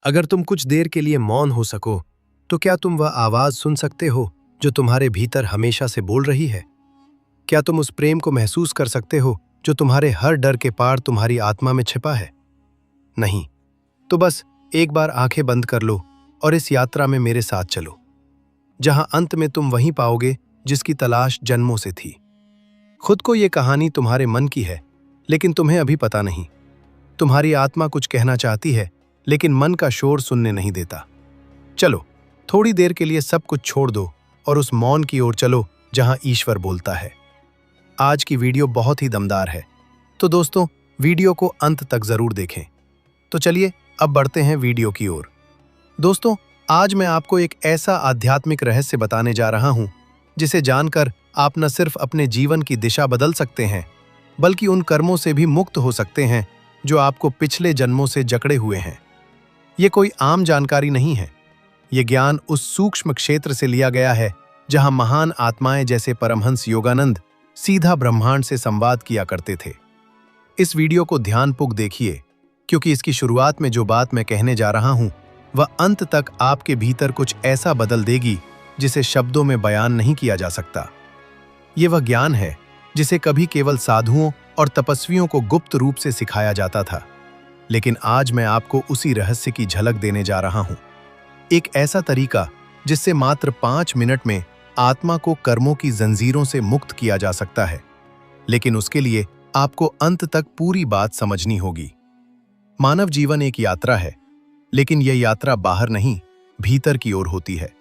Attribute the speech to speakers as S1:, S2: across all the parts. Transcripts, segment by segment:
S1: अगर तुम कुछ देर के लिए मौन हो सको, तो क्या तुम वह आवाज सुन सकते हो जो तुम्हारे भीतर हमेशा से बोल रही है? क्या तुम उस प्रेम को महसूस कर सकते हो जो तुम्हारे हर डर के पार तुम्हारी आत्मा में छिपा है? नहीं, तो बस एक बार आंखें बंद कर लो और इस यात्रा में मेरे साथ चलो, जहां अंत में तुम वहीं पाओगे जिसकी तलाश जन्मों से थी। खुद को ये कहानी तुम्हारे मन की है, लेकिन तुम्हें अभी पता नहीं। तुम्हारी आत्मा कुछ कहना चाहती है, लेकिन मन का शोर सुनने नहीं देता। चलो, थोड़ी देर के लिए सब कुछ छोड़ दो और उस मौन की ओर चलो जहां ईश्वर बोलता है। आज की वीडियो बहुत ही दमदार है, तो दोस्तों वीडियो को अंत तक जरूर देखें। तो चलिए अब बढ़ते हैं वीडियो की ओर। दोस्तों, आज मैं आपको एक ऐसा आध्यात्मिक रहस्य बताने जा रहा हूं जिसे जानकर आप न सिर्फ अपने जीवन की दिशा बदल सकते हैं, बल्कि उन कर्मों से भी मुक्त हो सकते हैं जो आपको पिछले जन्मों से जकड़े हुए हैं। ये कोई आम जानकारी नहीं है। ये ज्ञान उस सूक्ष्म क्षेत्र से लिया गया है जहां महान आत्माएं जैसे परमहंस योगानंद सीधा ब्रह्मांड से संवाद किया करते थे। इस वीडियो को ध्यानपूर्वक देखिए, क्योंकि इसकी शुरुआत में जो बात मैं कहने जा रहा हूं वह अंत तक आपके भीतर कुछ ऐसा बदल देगी जिसे शब्दों में बयान नहीं किया जा सकता। ये वह ज्ञान है जिसे कभी केवल साधुओं और तपस्वियों को गुप्त रूप से सिखाया जाता था, लेकिन आज मैं आपको उसी रहस्य की झलक देने जा रहा हूं। एक ऐसा तरीका जिससे मात्र 5 मिनट में आत्मा को कर्मों की जंजीरों से मुक्त किया जा सकता है, लेकिन उसके लिए आपको अंत तक पूरी बात समझनी होगी। मानव जीवन एक यात्रा है, लेकिन यह यात्रा बाहर नहीं, भीतर की ओर होती है।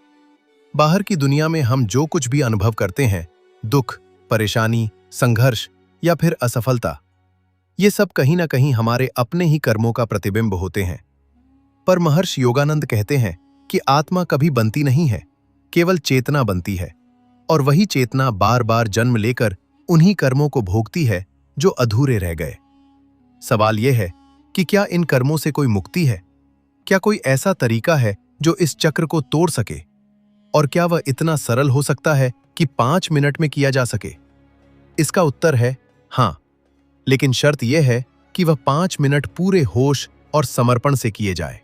S1: बाहर की दुनिया में हम जो कुछ भी अनुभव करते हैं, दुख, परेशानी, संघर्ष या फिर असफलता, ये सब कहीं ना कहीं हमारे अपने ही कर्मों का प्रतिबिंब होते हैं। पर महर्षि योगानंद कहते हैं कि आत्मा कभी बनती नहीं है, केवल चेतना बनती है, और वही चेतना बार बार जन्म लेकर उन्हीं कर्मों को भोगती है जो अधूरे रह गए। सवाल यह है कि क्या इन कर्मों से कोई मुक्ति है? क्या कोई ऐसा तरीका है जो इस चक्र को तोड़ सके? और क्या वह इतना सरल हो सकता है कि 5 मिनट में किया जा सके? इसका उत्तर है हाँ, लेकिन शर्त यह है कि वह 5 मिनट पूरे होश और समर्पण से किए जाए।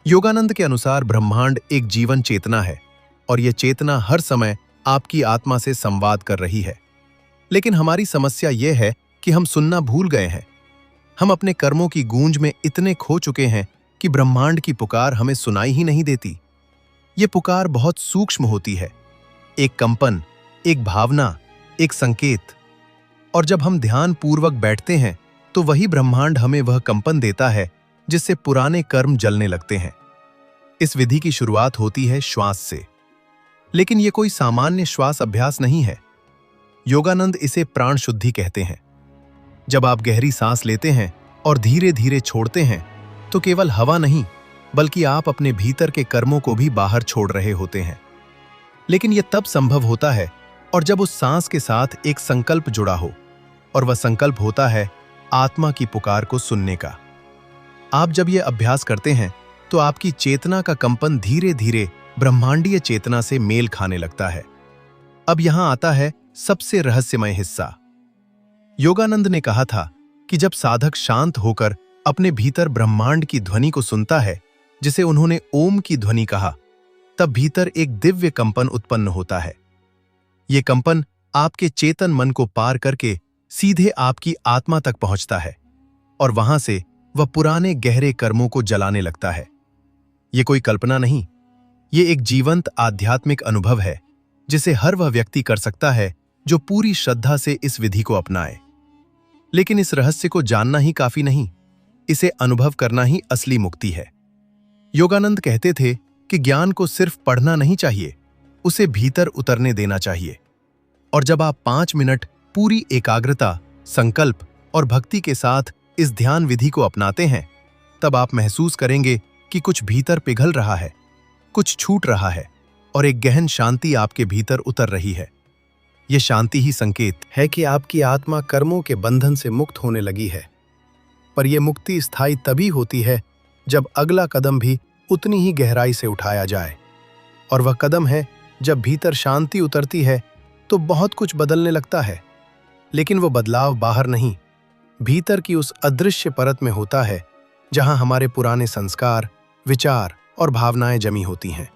S1: योगानंद के अनुसार ब्रह्मांड एक जीवन चेतना है, और यह चेतना हर समय आपकी आत्मा से संवाद कर रही है। लेकिन हमारी समस्या यह है कि हम सुनना भूल गए हैं। हम अपने कर्मों की गूंज में इतने खो चुके हैं कि ब्रह्मांड की पुकार हमें सुनाई ही नहीं देती। ये पुकार बहुत सूक्ष्म होती है, एक कंपन, एक भावना, एक संकेत। और जब हम ध्यान पूर्वक बैठते हैं तो वही ब्रह्मांड हमें वह कंपन देता है जिससे पुराने कर्म जलने लगते हैं। इस विधि की शुरुआत होती है श्वास से, लेकिन यह कोई सामान्य श्वास अभ्यास नहीं है। योगानंद इसे प्राण शुद्धि कहते हैं। जब आप गहरी सांस लेते हैं और धीरे धीरे छोड़ते हैं, तो केवल हवा नहीं, बल्कि आप अपने भीतर के कर्मों को भी बाहर छोड़ रहे होते हैं। लेकिन यह तब संभव होता है और जब उस सांस के साथ एक संकल्प जुड़ा हो, और वह संकल्प होता है आत्मा की पुकार को सुनने का। आप जब यह अभ्यास करते हैं तो आपकी चेतना का कंपन धीरे धीरे ब्रह्मांडीय चेतना से मेल खाने लगता है। अब यहां आता है सबसे रहस्यमय हिस्सा। योगानंद ने कहा था कि जब साधक शांत होकर अपने भीतर ब्रह्मांड की ध्वनि को सुनता है, जिसे उन्होंने ओम की ध्वनि कहा, तब भीतर एक दिव्य कंपन उत्पन्न होता है। यह कंपन आपके चेतन मन को पार करके सीधे आपकी आत्मा तक पहुंचता है, और वहां से वह पुराने गहरे कर्मों को जलाने लगता है। यह कोई कल्पना नहीं, यह एक जीवंत आध्यात्मिक अनुभव है जिसे हर वह व्यक्ति कर सकता है जो पूरी श्रद्धा से इस विधि को अपनाए। लेकिन इस रहस्य को जानना ही काफी नहीं, इसे अनुभव करना ही असली मुक्ति है। योगानंद कहते थे कि ज्ञान को सिर्फ पढ़ना नहीं चाहिए, उसे भीतर उतरने देना चाहिए। और जब आप 5 मिनट पूरी एकाग्रता, संकल्प और भक्ति के साथ इस ध्यान विधि को अपनाते हैं, तब आप महसूस करेंगे कि कुछ भीतर पिघल रहा है, कुछ छूट रहा है, और एक गहन शांति आपके भीतर उतर रही है। यह शांति ही संकेत है कि आपकी आत्मा कर्मों के बंधन से मुक्त होने लगी है। पर यह मुक्ति स्थायी तभी होती है जब अगला कदम भी उतनी ही गहराई से उठाया जाए, और वह कदम है जब भीतर शांति उतरती है तो बहुत कुछ बदलने लगता है। लेकिन वो बदलाव बाहर नहीं, भीतर की उस अदृश्य परत में होता है, जहां हमारे पुराने संस्कार, विचार और भावनाएं जमी होती हैं।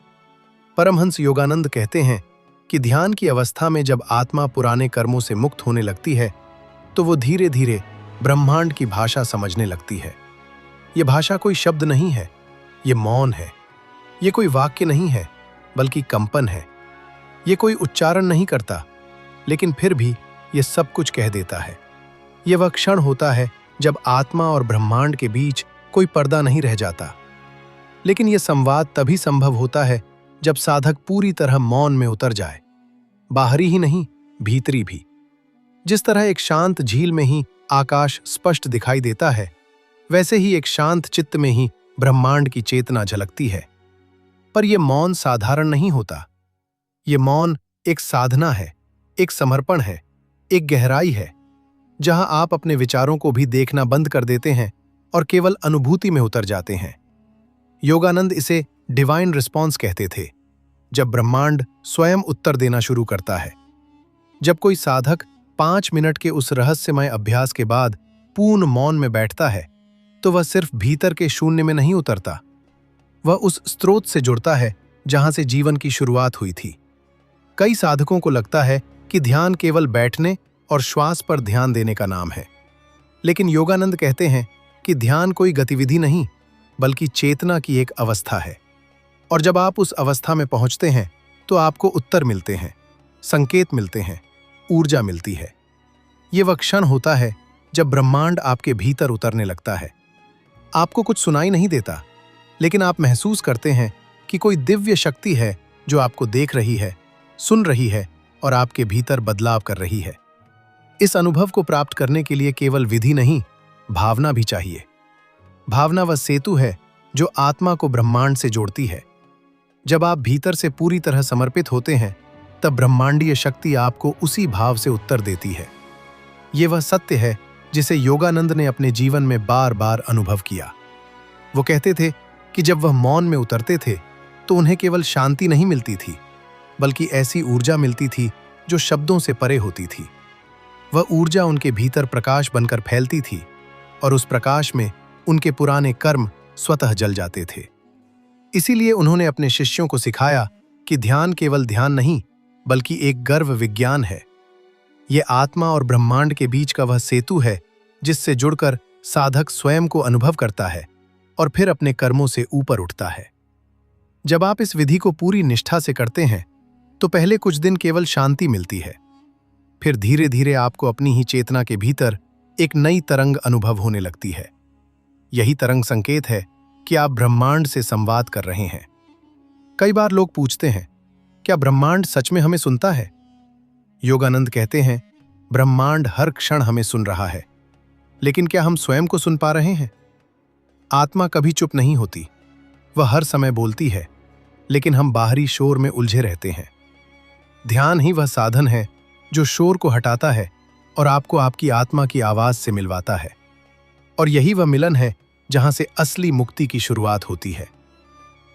S1: परमहंस योगानंद कहते हैं कि ध्यान की अवस्था में जब आत्मा पुराने कर्मों से मुक्त होने लगती है तो वो धीरे धीरे ब्रह्मांड की भाषा समझने लगती है। ये भाषा कोई शब्द नहीं है, ये मौन है। ये कोई वाक्य नहीं है, बल्कि कंपन है। ये कोई उच्चारण नहीं करता, लेकिन फिर भी ये सब कुछ कह देता है। ये वह क्षण होता है जब आत्मा और ब्रह्मांड के बीच कोई पर्दा नहीं रह जाता। लेकिन यह संवाद तभी संभव होता है जब साधक पूरी तरह मौन में उतर जाए, बाहरी ही नहीं, भीतरी भी। जिस तरह एक शांत झील में ही आकाश स्पष्ट दिखाई देता है, वैसे ही एक शांत चित्त में ही ब्रह्मांड की चेतना झलकती है। पर यह मौन साधारण नहीं होता। ये मौन एक साधना है, एक समर्पण है, एक गहराई है, जहां आप अपने विचारों को भी देखना बंद कर देते हैं और केवल अनुभूति में उतर जाते हैं। योगानंद इसे डिवाइन रिस्पॉन्स कहते थे, जब ब्रह्मांड स्वयं उत्तर देना शुरू करता है। जब कोई साधक 5 मिनट के उस रहस्यमय अभ्यास के बाद पूर्ण मौन में बैठता है, तो वह सिर्फ भीतर के शून्य में नहीं उतरता, वह उस स्रोत से जुड़ता है जहां से जीवन की शुरुआत हुई थी। कई साधकों को लगता है कि ध्यान केवल बैठने और श्वास पर ध्यान देने का नाम है, लेकिन योगानंद कहते हैं कि ध्यान कोई गतिविधि नहीं, बल्कि चेतना की एक अवस्था है। और जब आप उस अवस्था में पहुंचते हैं तो आपको उत्तर मिलते हैं, संकेत मिलते हैं, ऊर्जा मिलती है। ये वह क्षण होता है जब ब्रह्मांड आपके भीतर उतरने लगता है। आपको कुछ सुनाई नहीं देता, लेकिन आप महसूस करते हैं कि कोई दिव्य शक्ति है जो आपको देख रही है, सुन रही है और आपके भीतर बदलाव कर रही है। इस अनुभव को प्राप्त करने के लिए केवल विधि नहीं, भावना भी चाहिए। भावना वह सेतु है जो आत्मा को ब्रह्मांड से जोड़ती है। जब आप भीतर से पूरी तरह समर्पित होते हैं, तब ब्रह्मांडीय शक्ति आपको उसी भाव से उत्तर देती है। ये वह सत्य है जिसे योगानंद ने अपने जीवन में बार बार अनुभव किया। वो कहते थे कि जब वह मौन में उतरते थे तो उन्हें केवल शांति नहीं मिलती थी, बल्कि ऐसी ऊर्जा मिलती थी जो शब्दों से परे होती थी। वह ऊर्जा उनके भीतर प्रकाश बनकर फैलती थी और उस प्रकाश में उनके पुराने कर्म स्वतः जल जाते थे। इसीलिए उन्होंने अपने शिष्यों को सिखाया कि ध्यान केवल ध्यान नहीं, बल्कि एक गर्व विज्ञान है। यह आत्मा और ब्रह्मांड के बीच का वह सेतु है जिससे जुड़कर साधक स्वयं को अनुभव करता है और फिर अपने कर्मों से ऊपर उठता है। जब आप इस विधि को पूरी निष्ठा से करते हैं तो पहले कुछ दिन केवल शांति मिलती है, फिर धीरे धीरे आपको अपनी ही चेतना के भीतर एक नई तरंग अनुभव होने लगती है। यही तरंग संकेत है कि आप ब्रह्मांड से संवाद कर रहे हैं। कई बार लोग पूछते हैं, क्या ब्रह्मांड सच में हमें सुनता है? योगानंद कहते हैं, ब्रह्मांड हर क्षण हमें सुन रहा है, लेकिन क्या हम स्वयं को सुन पा रहे हैं? आत्मा कभी चुप नहीं होती, वह हर समय बोलती है, लेकिन हम बाहरी शोर में उलझे रहते हैं। ध्यान ही वह साधन है जो शोर को हटाता है और आपको आपकी आत्मा की आवाज से मिलवाता है। और यही वह मिलन है जहां से असली मुक्ति की शुरुआत होती है।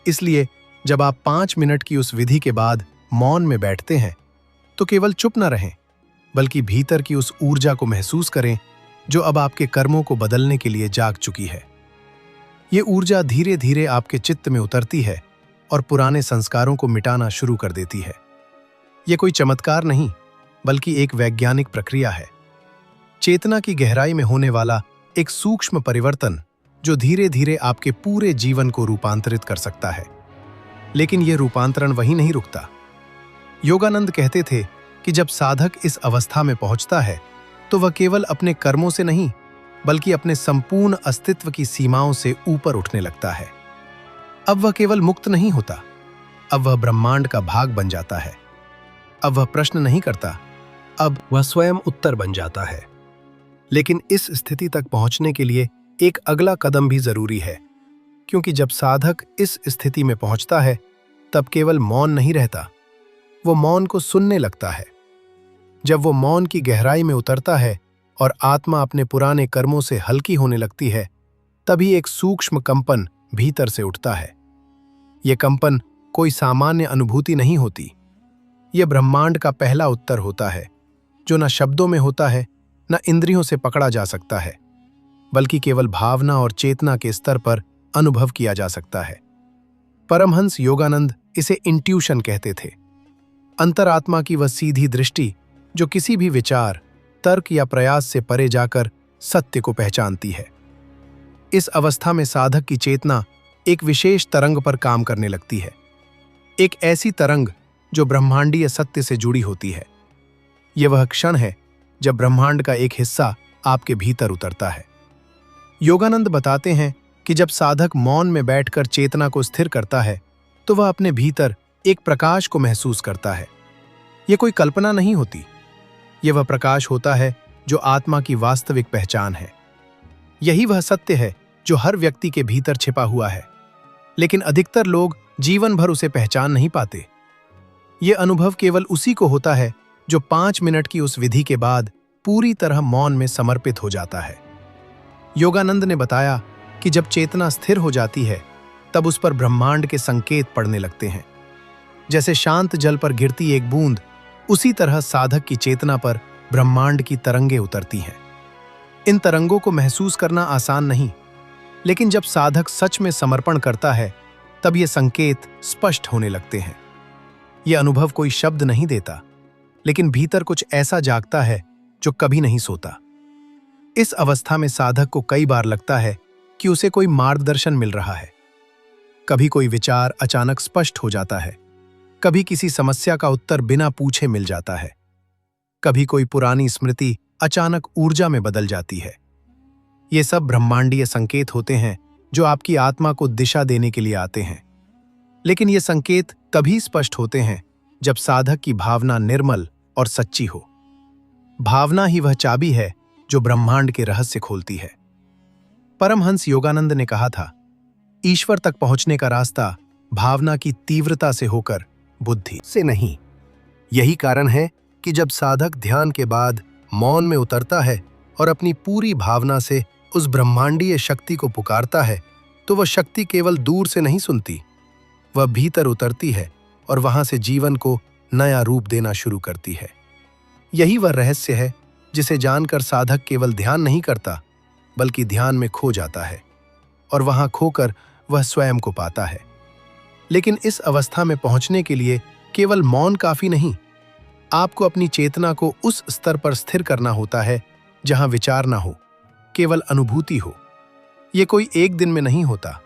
S1: इसलिए जब आप 5 मिनट की उस विधि के बाद मौन में बैठते हैं तो केवल चुप न रहें, बल्कि भीतर की उस ऊर्जा को महसूस करें जो अब आपके कर्मों को बदलने के लिए जाग चुकी है। ये ऊर्जा धीरे धीरे आपके चित्त में उतरती है और पुराने संस्कारों को मिटाना शुरू कर देती है। यह कोई चमत्कार नहीं, बल्कि एक वैज्ञानिक प्रक्रिया है। चेतना की गहराई में होने वाला एक सूक्ष्म परिवर्तन जो धीरे धीरे आपके पूरे जीवन को रूपांतरित कर सकता है। लेकिन यह रूपांतरण वहीं नहीं रुकता। योगानंद कहते थे कि जब साधक इस अवस्था में पहुंचता है तो वह केवल अपने कर्मों से नहीं, बल्कि अपने संपूर्ण अस्तित्व की सीमाओं से ऊपर उठने लगता है। अब वह केवल मुक्त नहीं होता, अब वह ब्रह्मांड का भाग बन जाता है। अब वह प्रश्न नहीं करता, अब वह स्वयं उत्तर बन जाता है। लेकिन इस स्थिति तक पहुंचने के लिए एक अगला कदम भी जरूरी है, क्योंकि जब साधक इस स्थिति में पहुंचता है तब केवल मौन नहीं रहता, वो मौन को सुनने लगता है। जब वो मौन की गहराई में उतरता है और आत्मा अपने पुराने कर्मों से हल्की होने लगती है, तभी एक सूक्ष्म कंपन भीतर से उठता है। यह कंपन कोई सामान्य अनुभूति नहीं होती, यह ब्रह्मांड का पहला उत्तर होता है, जो न शब्दों में होता है, न इंद्रियों से पकड़ा जा सकता है, बल्कि केवल भावना और चेतना के स्तर पर अनुभव किया जा सकता है। परमहंस योगानंद इसे इंट्यूशन कहते थे, अंतरात्मा की वह सीधी दृष्टि जो किसी भी विचार, तर्क या प्रयास से परे जाकर सत्य को पहचानती है। इस अवस्था में साधक की चेतना एक विशेष तरंग पर काम करने लगती है, एक ऐसी तरंग जो ब्रह्मांडीय सत्य से जुड़ी होती है। यह वह क्षण है जब ब्रह्मांड का एक हिस्सा आपके भीतर उतरता है। योगानंद बताते हैं कि जब साधक मौन में बैठकर चेतना को स्थिर करता है तो वह अपने भीतर एक प्रकाश को महसूस करता है। यह कोई कल्पना नहीं होती, यह वह प्रकाश होता है जो आत्मा की वास्तविक पहचान है। यही वह सत्य है जो हर व्यक्ति के भीतर छिपा हुआ है, लेकिन अधिकतर लोग जीवन भर उसे पहचान नहीं पाते। यह अनुभव केवल उसी को होता है जो 5 मिनट की उस विधि के बाद पूरी तरह मौन में समर्पित हो जाता है। योगानंद ने बताया कि जब चेतना स्थिर हो जाती है तब उस पर ब्रह्मांड के संकेत पड़ने लगते हैं। जैसे शांत जल पर गिरती एक बूंद, उसी तरह साधक की चेतना पर ब्रह्मांड की तरंगें उतरती हैं। इन तरंगों को महसूस करना आसान नहीं, लेकिन जब साधक सच में समर्पण करता है तब ये संकेत स्पष्ट होने लगते हैं। यह अनुभव कोई शब्द नहीं देता, लेकिन भीतर कुछ ऐसा जागता है जो कभी नहीं सोता। इस अवस्था में साधक को कई बार लगता है कि उसे कोई मार्गदर्शन मिल रहा है। कभी कोई विचार अचानक स्पष्ट हो जाता है, कभी किसी समस्या का उत्तर बिना पूछे मिल जाता है, कभी कोई पुरानी स्मृति अचानक ऊर्जा में बदल जाती है। ये सब ब्रह्मांडीय संकेत होते हैं जो आपकी आत्मा को दिशा देने के लिए आते हैं। लेकिन ये संकेत तभी स्पष्ट होते हैं जब साधक की भावना निर्मल और सच्ची हो। भावना ही वह चाबी है जो ब्रह्मांड के रहस्य खोलती है। परमहंस योगानंद ने कहा था, ईश्वर तक पहुंचने का रास्ता भावना की तीव्रता से होकर बुद्धि से नहीं। यही कारण है कि जब साधक ध्यान के बाद मौन में उतरता है और अपनी पूरी भावना से उस ब्रह्मांडीय शक्ति को पुकारता है, तो वह शक्ति केवल दूर से नहीं सुनती, वह भीतर उतरती है और वहां से जीवन को नया रूप देना शुरू करती है। यही वह रहस्य है जिसे जानकर साधक केवल ध्यान नहीं करता, बल्कि ध्यान में खो जाता है और वहां खोकर वह स्वयं को पाता है। लेकिन इस अवस्था में पहुंचने के लिए केवल मौन काफी नहीं, आपको अपनी चेतना को उस स्तर पर स्थिर करना होता है जहां विचार ना हो, केवल अनुभूति हो। यह कोई एक दिन में नहीं होता,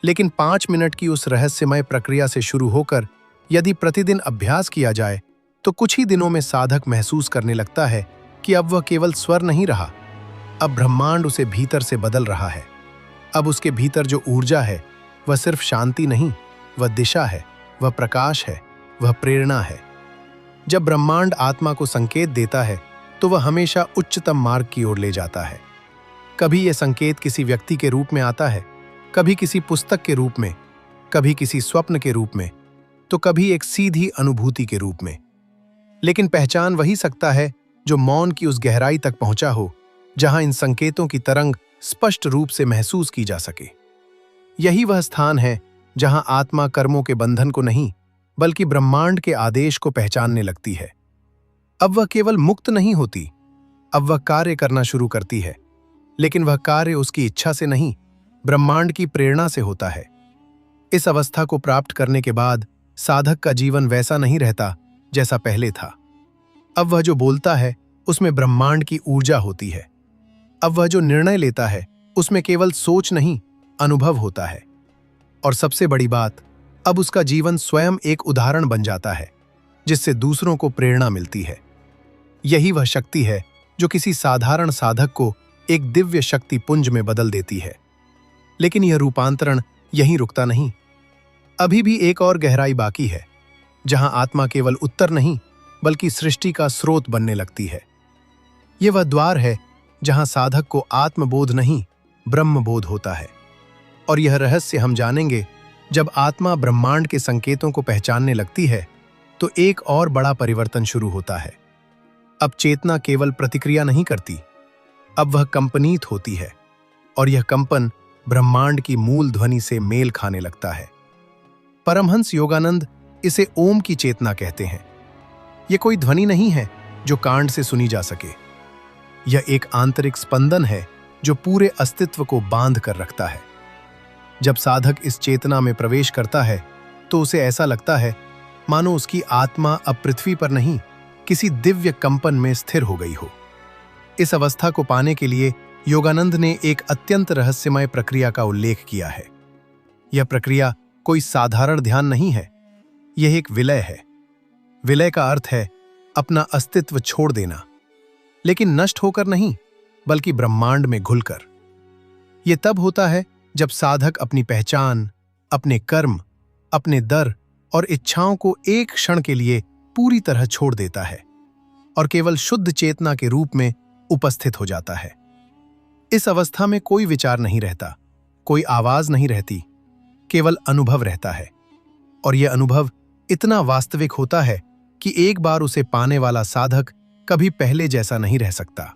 S1: लेकिन 5 मिनट की उस रहस्यमय प्रक्रिया से शुरू होकर यदि प्रतिदिन अभ्यास किया जाए तो कुछ ही दिनों में साधक महसूस करने लगता है कि अब वह केवल स्वर नहीं रहा, अब ब्रह्मांड उसे भीतर से बदल रहा है। अब उसके भीतर जो ऊर्जा है वह सिर्फ शांति नहीं, वह दिशा है, वह प्रकाश है, वह प्रेरणा है। जब ब्रह्मांड आत्मा को संकेत देता है तो वह हमेशा उच्चतम मार्ग की ओर ले जाता है। कभी यह संकेत किसी व्यक्ति के रूप में आता है, कभी किसी पुस्तक के रूप में, कभी किसी स्वप्न के रूप में, तो कभी एक सीधी अनुभूति के रूप में। लेकिन पहचान वही सकता है जो मौन की उस गहराई तक पहुंचा हो जहां इन संकेतों की तरंग स्पष्ट रूप से महसूस की जा सके। यही वह स्थान है जहां आत्मा कर्मों के बंधन को नहीं, बल्कि ब्रह्मांड के आदेश को पहचानने लगती है। अब वह केवल मुक्त नहीं होती, अब वह कार्य करना शुरू करती है, लेकिन वह कार्य उसकी इच्छा से नहीं, ब्रह्मांड की प्रेरणा से होता है। इस अवस्था को प्राप्त करने के बाद साधक का जीवन वैसा नहीं रहता जैसा पहले था। अब वह जो बोलता है उसमें ब्रह्मांड की ऊर्जा होती है। अब वह जो निर्णय लेता है उसमें केवल सोच नहीं, अनुभव होता है। और सबसे बड़ी बात, अब उसका जीवन स्वयं एक उदाहरण बन जाता है जिससे दूसरों को प्रेरणा मिलती है। यही वह शक्ति है जो किसी साधारण साधक को एक दिव्य शक्ति पुंज में बदल देती है। लेकिन यह रूपांतरण यहीं रुकता नहीं, अभी भी एक और गहराई बाकी है जहां आत्मा केवल उत्तर नहीं बल्कि सृष्टि का स्रोत बनने लगती है। यह वह द्वार है जहां साधक को आत्मबोध नहीं, ब्रह्मबोध होता है। और यह रहस्य हम जानेंगे जब आत्मा ब्रह्मांड के संकेतों को पहचानने लगती है तो एक और बड़ा परिवर्तन शुरू होता है। अब चेतना केवल प्रतिक्रिया नहीं करती, अब वह कंपनीत होती है और यह कंपन ब्रह्मांड की मूल ध्वनि से मेल खाने लगता है। परमहंस योगानंद इसे ओम की चेतना कहते हैं। यह कोई ध्वनि नहीं है जो कान से सुनी जा सके, यह एक आंतरिक स्पंदन है जो पूरे अस्तित्व को बांध कर रखता है। जब साधक इस चेतना में प्रवेश करता है तो उसे ऐसा लगता है मानो उसकी आत्मा अब पृथ्वी पर नहीं, किसी दिव्य कंपन में स्थिर हो गई हो। इस अवस्था को पाने के लिए योगानंद ने एक अत्यंत रहस्यमय प्रक्रिया का उल्लेख किया है। यह प्रक्रिया कोई साधारण ध्यान नहीं है, यह एक विलय है। विलय का अर्थ है अपना अस्तित्व छोड़ देना, लेकिन नष्ट होकर नहीं, बल्कि ब्रह्मांड में घुलकर। यह तब होता है जब साधक अपनी पहचान, अपने कर्म, अपने दर और इच्छाओं को एक क्षण के लिए पूरी तरह छोड़ देता है और केवल शुद्ध चेतना के रूप में उपस्थित हो जाता है। इस अवस्था में कोई विचार नहीं रहता, कोई आवाज नहीं रहती, केवल अनुभव रहता है। और यह अनुभव इतना वास्तविक होता है कि एक बार उसे पाने वाला साधक कभी पहले जैसा नहीं रह सकता।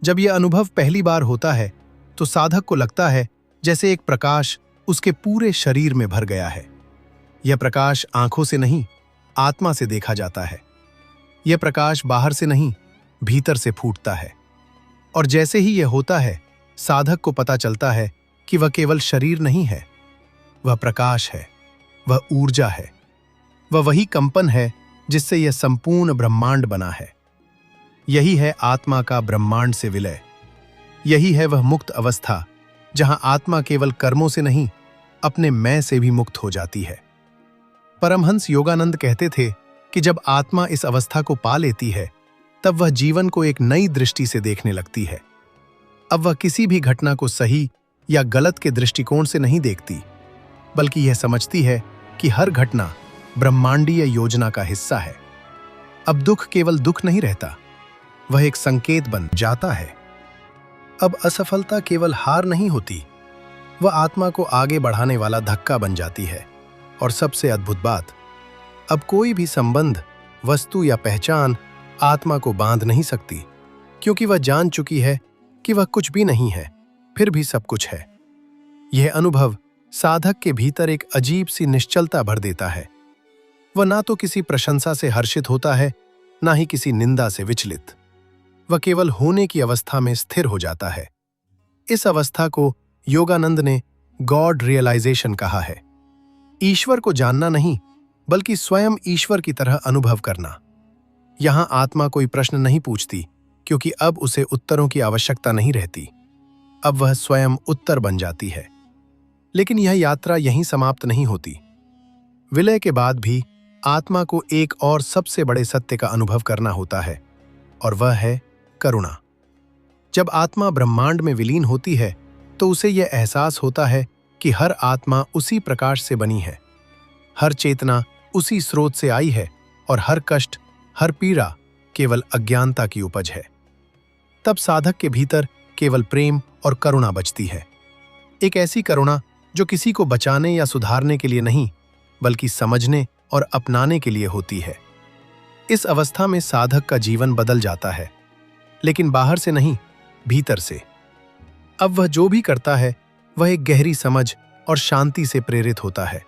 S1: जब यह अनुभव पहली बार होता है तो साधक को लगता है जैसे एक प्रकाश उसके पूरे शरीर में भर गया है। यह प्रकाश आंखों से नहीं, आत्मा से देखा जाता है। यह प्रकाश बाहर से नहीं, भीतर से फूटता है। और जैसे ही यह होता है, साधक को पता चलता है कि वह केवल शरीर नहीं है, वह प्रकाश है, वह ऊर्जा है, वह वही कंपन है जिससे यह संपूर्ण ब्रह्मांड बना है। यही है आत्मा का ब्रह्मांड से विलय। यही है वह मुक्त अवस्था जहां आत्मा केवल कर्मों से नहीं, अपने मैं से भी मुक्त हो जाती है। परमहंस योगानंद कहते थे कि जब आत्मा इस अवस्था को पा लेती है तब वह जीवन को एक नई दृष्टि से देखने लगती है। अब वह किसी भी घटना को सही या गलत के दृष्टिकोण से नहीं देखती, बल्कि यह समझती है कि हर घटना ब्रह्मांडीय योजना का हिस्सा है। अब दुख केवल दुख नहीं रहता, वह एक संकेत बन जाता है। अब असफलता केवल हार नहीं होती, वह आत्मा को आगे बढ़ाने वाला धक्का बन जाती है। और सबसे अद्भुत बात, अब कोई भी संबंध, वस्तु या पहचान आत्मा को बांध नहीं सकती, क्योंकि वह जान चुकी है कि वह कुछ भी नहीं है, फिर भी सब कुछ है। यह अनुभव साधक के भीतर एक अजीब सी निश्चलता भर देता है। वह ना तो किसी प्रशंसा से हर्षित होता है, ना ही किसी निंदा से विचलित। वह केवल होने की अवस्था में स्थिर हो जाता है। इस अवस्था को योगानंद ने गॉड रियलाइजेशन कहा है। ईश्वर को जानना नहीं, बल्कि स्वयं ईश्वर की तरह अनुभव करना। यहां आत्मा कोई प्रश्न नहीं पूछती, क्योंकि अब उसे उत्तरों की आवश्यकता नहीं रहती। अब वह स्वयं उत्तर बन जाती है। लेकिन यह यात्रा यहीं समाप्त नहीं होती। विलय के बाद भी आत्मा को एक और सबसे बड़े सत्य का अनुभव करना होता है, और वह है करुणा। जब आत्मा ब्रह्मांड में विलीन होती है तो उसे यह एहसास होता है कि हर आत्मा उसी प्रकाश से बनी है, हर चेतना उसी स्रोत से आई है, और हर कष्ट, हर पीड़ा केवल अज्ञानता की उपज है। तब साधक के भीतर केवल प्रेम और करुणा बचती है। एक ऐसी करुणा जो किसी को बचाने या सुधारने के लिए नहीं, बल्कि समझने और अपनाने के लिए होती है। इस अवस्था में साधक का जीवन बदल जाता है, लेकिन बाहर से नहीं, भीतर से। अब वह जो भी करता है वह एक गहरी समझ और शांति से प्रेरित होता है।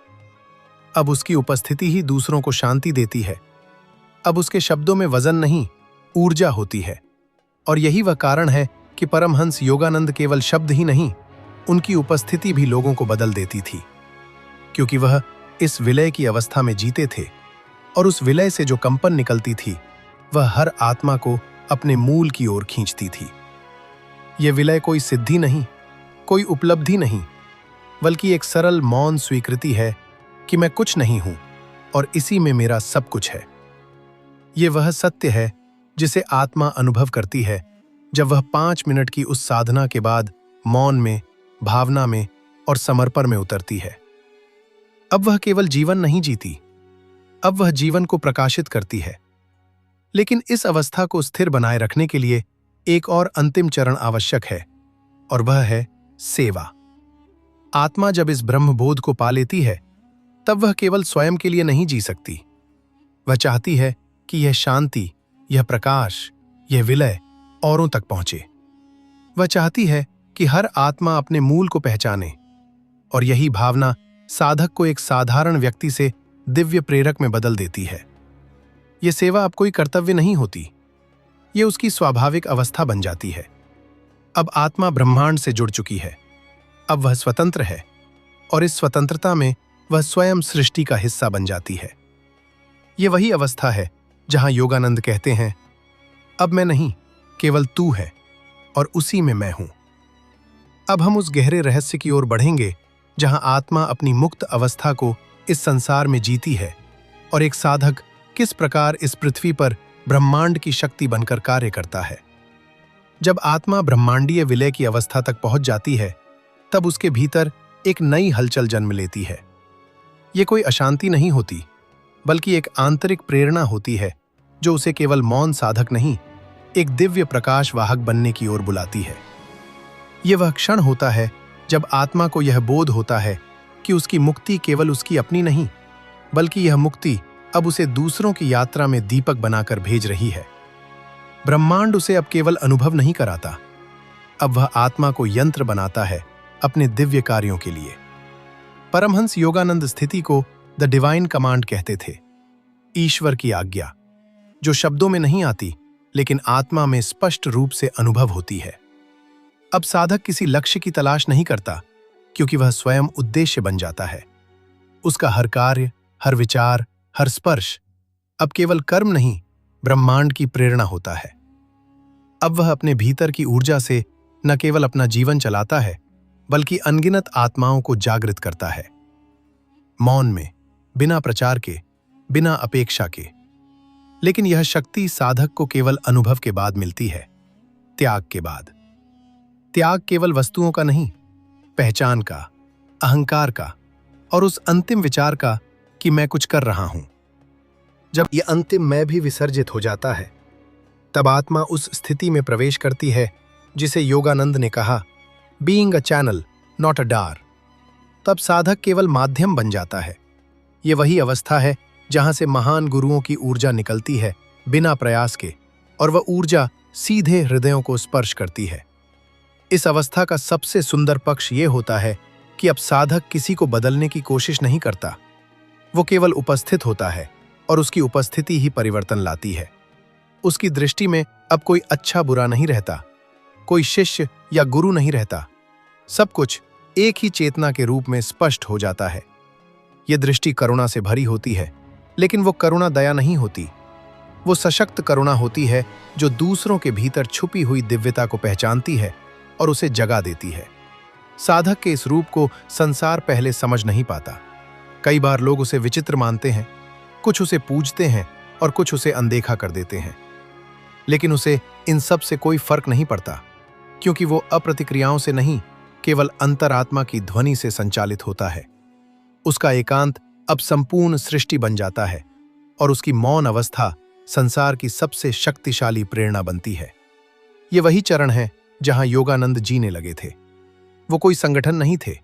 S1: अब उसकी उपस्थिति ही दूसरों को शांति देती है। अब उसके शब्दों में वजन नहीं, ऊर्जा होती है। और यही वह कारण है कि परमहंस योगानंद केवल शब्द ही नहीं, उनकी उपस्थिति भी लोगों को बदल देती थी, क्योंकि वह इस विलय की अवस्था में जीते थे। और उस विलय से जो कंपन निकलती थी वह हर आत्मा को अपने मूल की ओर खींचती थी। यह विलय कोई सिद्धि नहीं, कोई उपलब्धि नहीं, बल्कि एक सरल मौन स्वीकृति है कि मैं कुछ नहीं हूं और इसी में मेरा सब कुछ है। यह वह सत्य है जिसे आत्मा अनुभव करती है जब वह 5 मिनट की उस साधना के बाद मौन में, भावना में और समर्पण में उतरती है। अब वह केवल जीवन नहीं जीती, अब वह जीवन को प्रकाशित करती है। लेकिन इस अवस्था को स्थिर बनाए रखने के लिए एक और अंतिम चरण आवश्यक है, और वह है सेवा। आत्मा जब इस ब्रह्मबोध को पा लेती है तब वह केवल स्वयं के लिए नहीं जी सकती। वह चाहती है कि यह शांति, यह प्रकाश, यह विलय औरों तक पहुंचे। वह चाहती है कि हर आत्मा अपने मूल को पहचाने, और यही भावना साधक को एक साधारण व्यक्ति से दिव्य प्रेरक में बदल देती है। यह सेवा अब कोई कर्तव्य नहीं होती, यह उसकी स्वाभाविक अवस्था बन जाती है। अब आत्मा ब्रह्मांड से जुड़ चुकी है, अब वह स्वतंत्र है, और इस स्वतंत्रता में वह स्वयं सृष्टि का हिस्सा बन जाती है। ये वही अवस्था है जहां योगानंद कहते हैं, अब मैं नहीं, केवल तू है और उसी में मैं हूं। अब हम उस गहरे रहस्य की ओर बढ़ेंगे जहां आत्मा अपनी मुक्त अवस्था को इस संसार में जीती है और एक साधक किस प्रकार इस पृथ्वी पर ब्रह्मांड की शक्ति बनकर कार्य करता है। जब आत्मा ब्रह्मांडीय विलय की अवस्था तक पहुंच जाती है, तब उसके भीतर एक नई हलचल जन्म लेती है। ये कोई अशांति नहीं होती, बल्कि एक आंतरिक प्रेरणा होती है जो उसे केवल मौन साधक नहीं, एक दिव्य प्रकाश वाहक बनने की ओर बुलाती है। यह वह क्षण होता है जब आत्मा को यह बोध होता है कि उसकी मुक्ति केवल उसकी अपनी नहीं, बल्कि यह मुक्ति अब उसे दूसरों की यात्रा में दीपक बनाकर भेज रही है। ब्रह्मांड उसे अब केवल अनुभव नहीं कराता, अब वह आत्मा को यंत्र बनाता है अपने दिव्य कार्यों के लिए। परमहंस योगानंद स्थिति को द डिवाइन कमांड कहते थे, ईश्वर की आज्ञा, जो शब्दों में नहीं आती लेकिन आत्मा में स्पष्ट रूप से अनुभव होती है। अब साधक किसी लक्ष्य की तलाश नहीं करता, क्योंकि वह स्वयं उद्देश्य बन जाता है। उसका हर कार्य, हर विचार, हर स्पर्श अब केवल कर्म नहीं, ब्रह्मांड की प्रेरणा होता है। अब वह अपने भीतर की ऊर्जा से न केवल अपना जीवन चलाता है, बल्कि अनगिनत आत्माओं को जागृत करता है। मौन में, बिना प्रचार के, बिना अपेक्षा के। लेकिन यह शक्ति साधक को केवल अनुभव के बाद मिलती है, त्याग के बाद। त्याग केवल वस्तुओं का नहीं, पहचान का, अहंकार का और उस अंतिम विचार का कि मैं कुछ कर रहा हूं। जब यह अंतिम मैं भी विसर्जित हो जाता है, तब आत्मा उस स्थिति में प्रवेश करती है जिसे योगानंद ने कहा, being a channel not a doer. तब साधक केवल माध्यम बन जाता है। ये वही अवस्था है जहां से महान गुरुओं की ऊर्जा निकलती है बिना प्रयास के, और वह ऊर्जा सीधे हृदयों को स्पर्श करती है। इस अवस्था का सबसे सुंदर पक्ष ये होता है कि अब साधक किसी को बदलने की कोशिश नहीं करता, वो केवल उपस्थित होता है और उसकी उपस्थिति ही परिवर्तन लाती है। उसकी दृष्टि में अब कोई अच्छा बुरा नहीं रहता, कोई शिष्य या गुरु नहीं रहता, सब कुछ एक ही चेतना के रूप में स्पष्ट हो जाता है। यह दृष्टि करुणा से भरी होती है, लेकिन वो करुणा दया नहीं होती, वो सशक्त करुणा होती है जो दूसरों के भीतर छुपी हुई दिव्यता को पहचानती है और उसे जगा देती है। साधक के इस रूप को संसार पहले समझ नहीं पाता। कई बार लोग उसे विचित्र मानते हैं, कुछ उसे पूजते हैं और कुछ उसे अनदेखा कर देते हैं। लेकिन उसे इन सब से कोई फर्क नहीं पड़ता, क्योंकि वो अप्रतिक्रियाओं से नहीं, केवल अंतरात्मा की ध्वनि से संचालित होता है। उसका एकांत अब संपूर्ण सृष्टि बन जाता है और उसकी मौन अवस्था संसार की सबसे शक्तिशाली प्रेरणा बनती है। ये वही चरण है जहां योगानंद जीने लगे थे। वो कोई संगठन नहीं थे,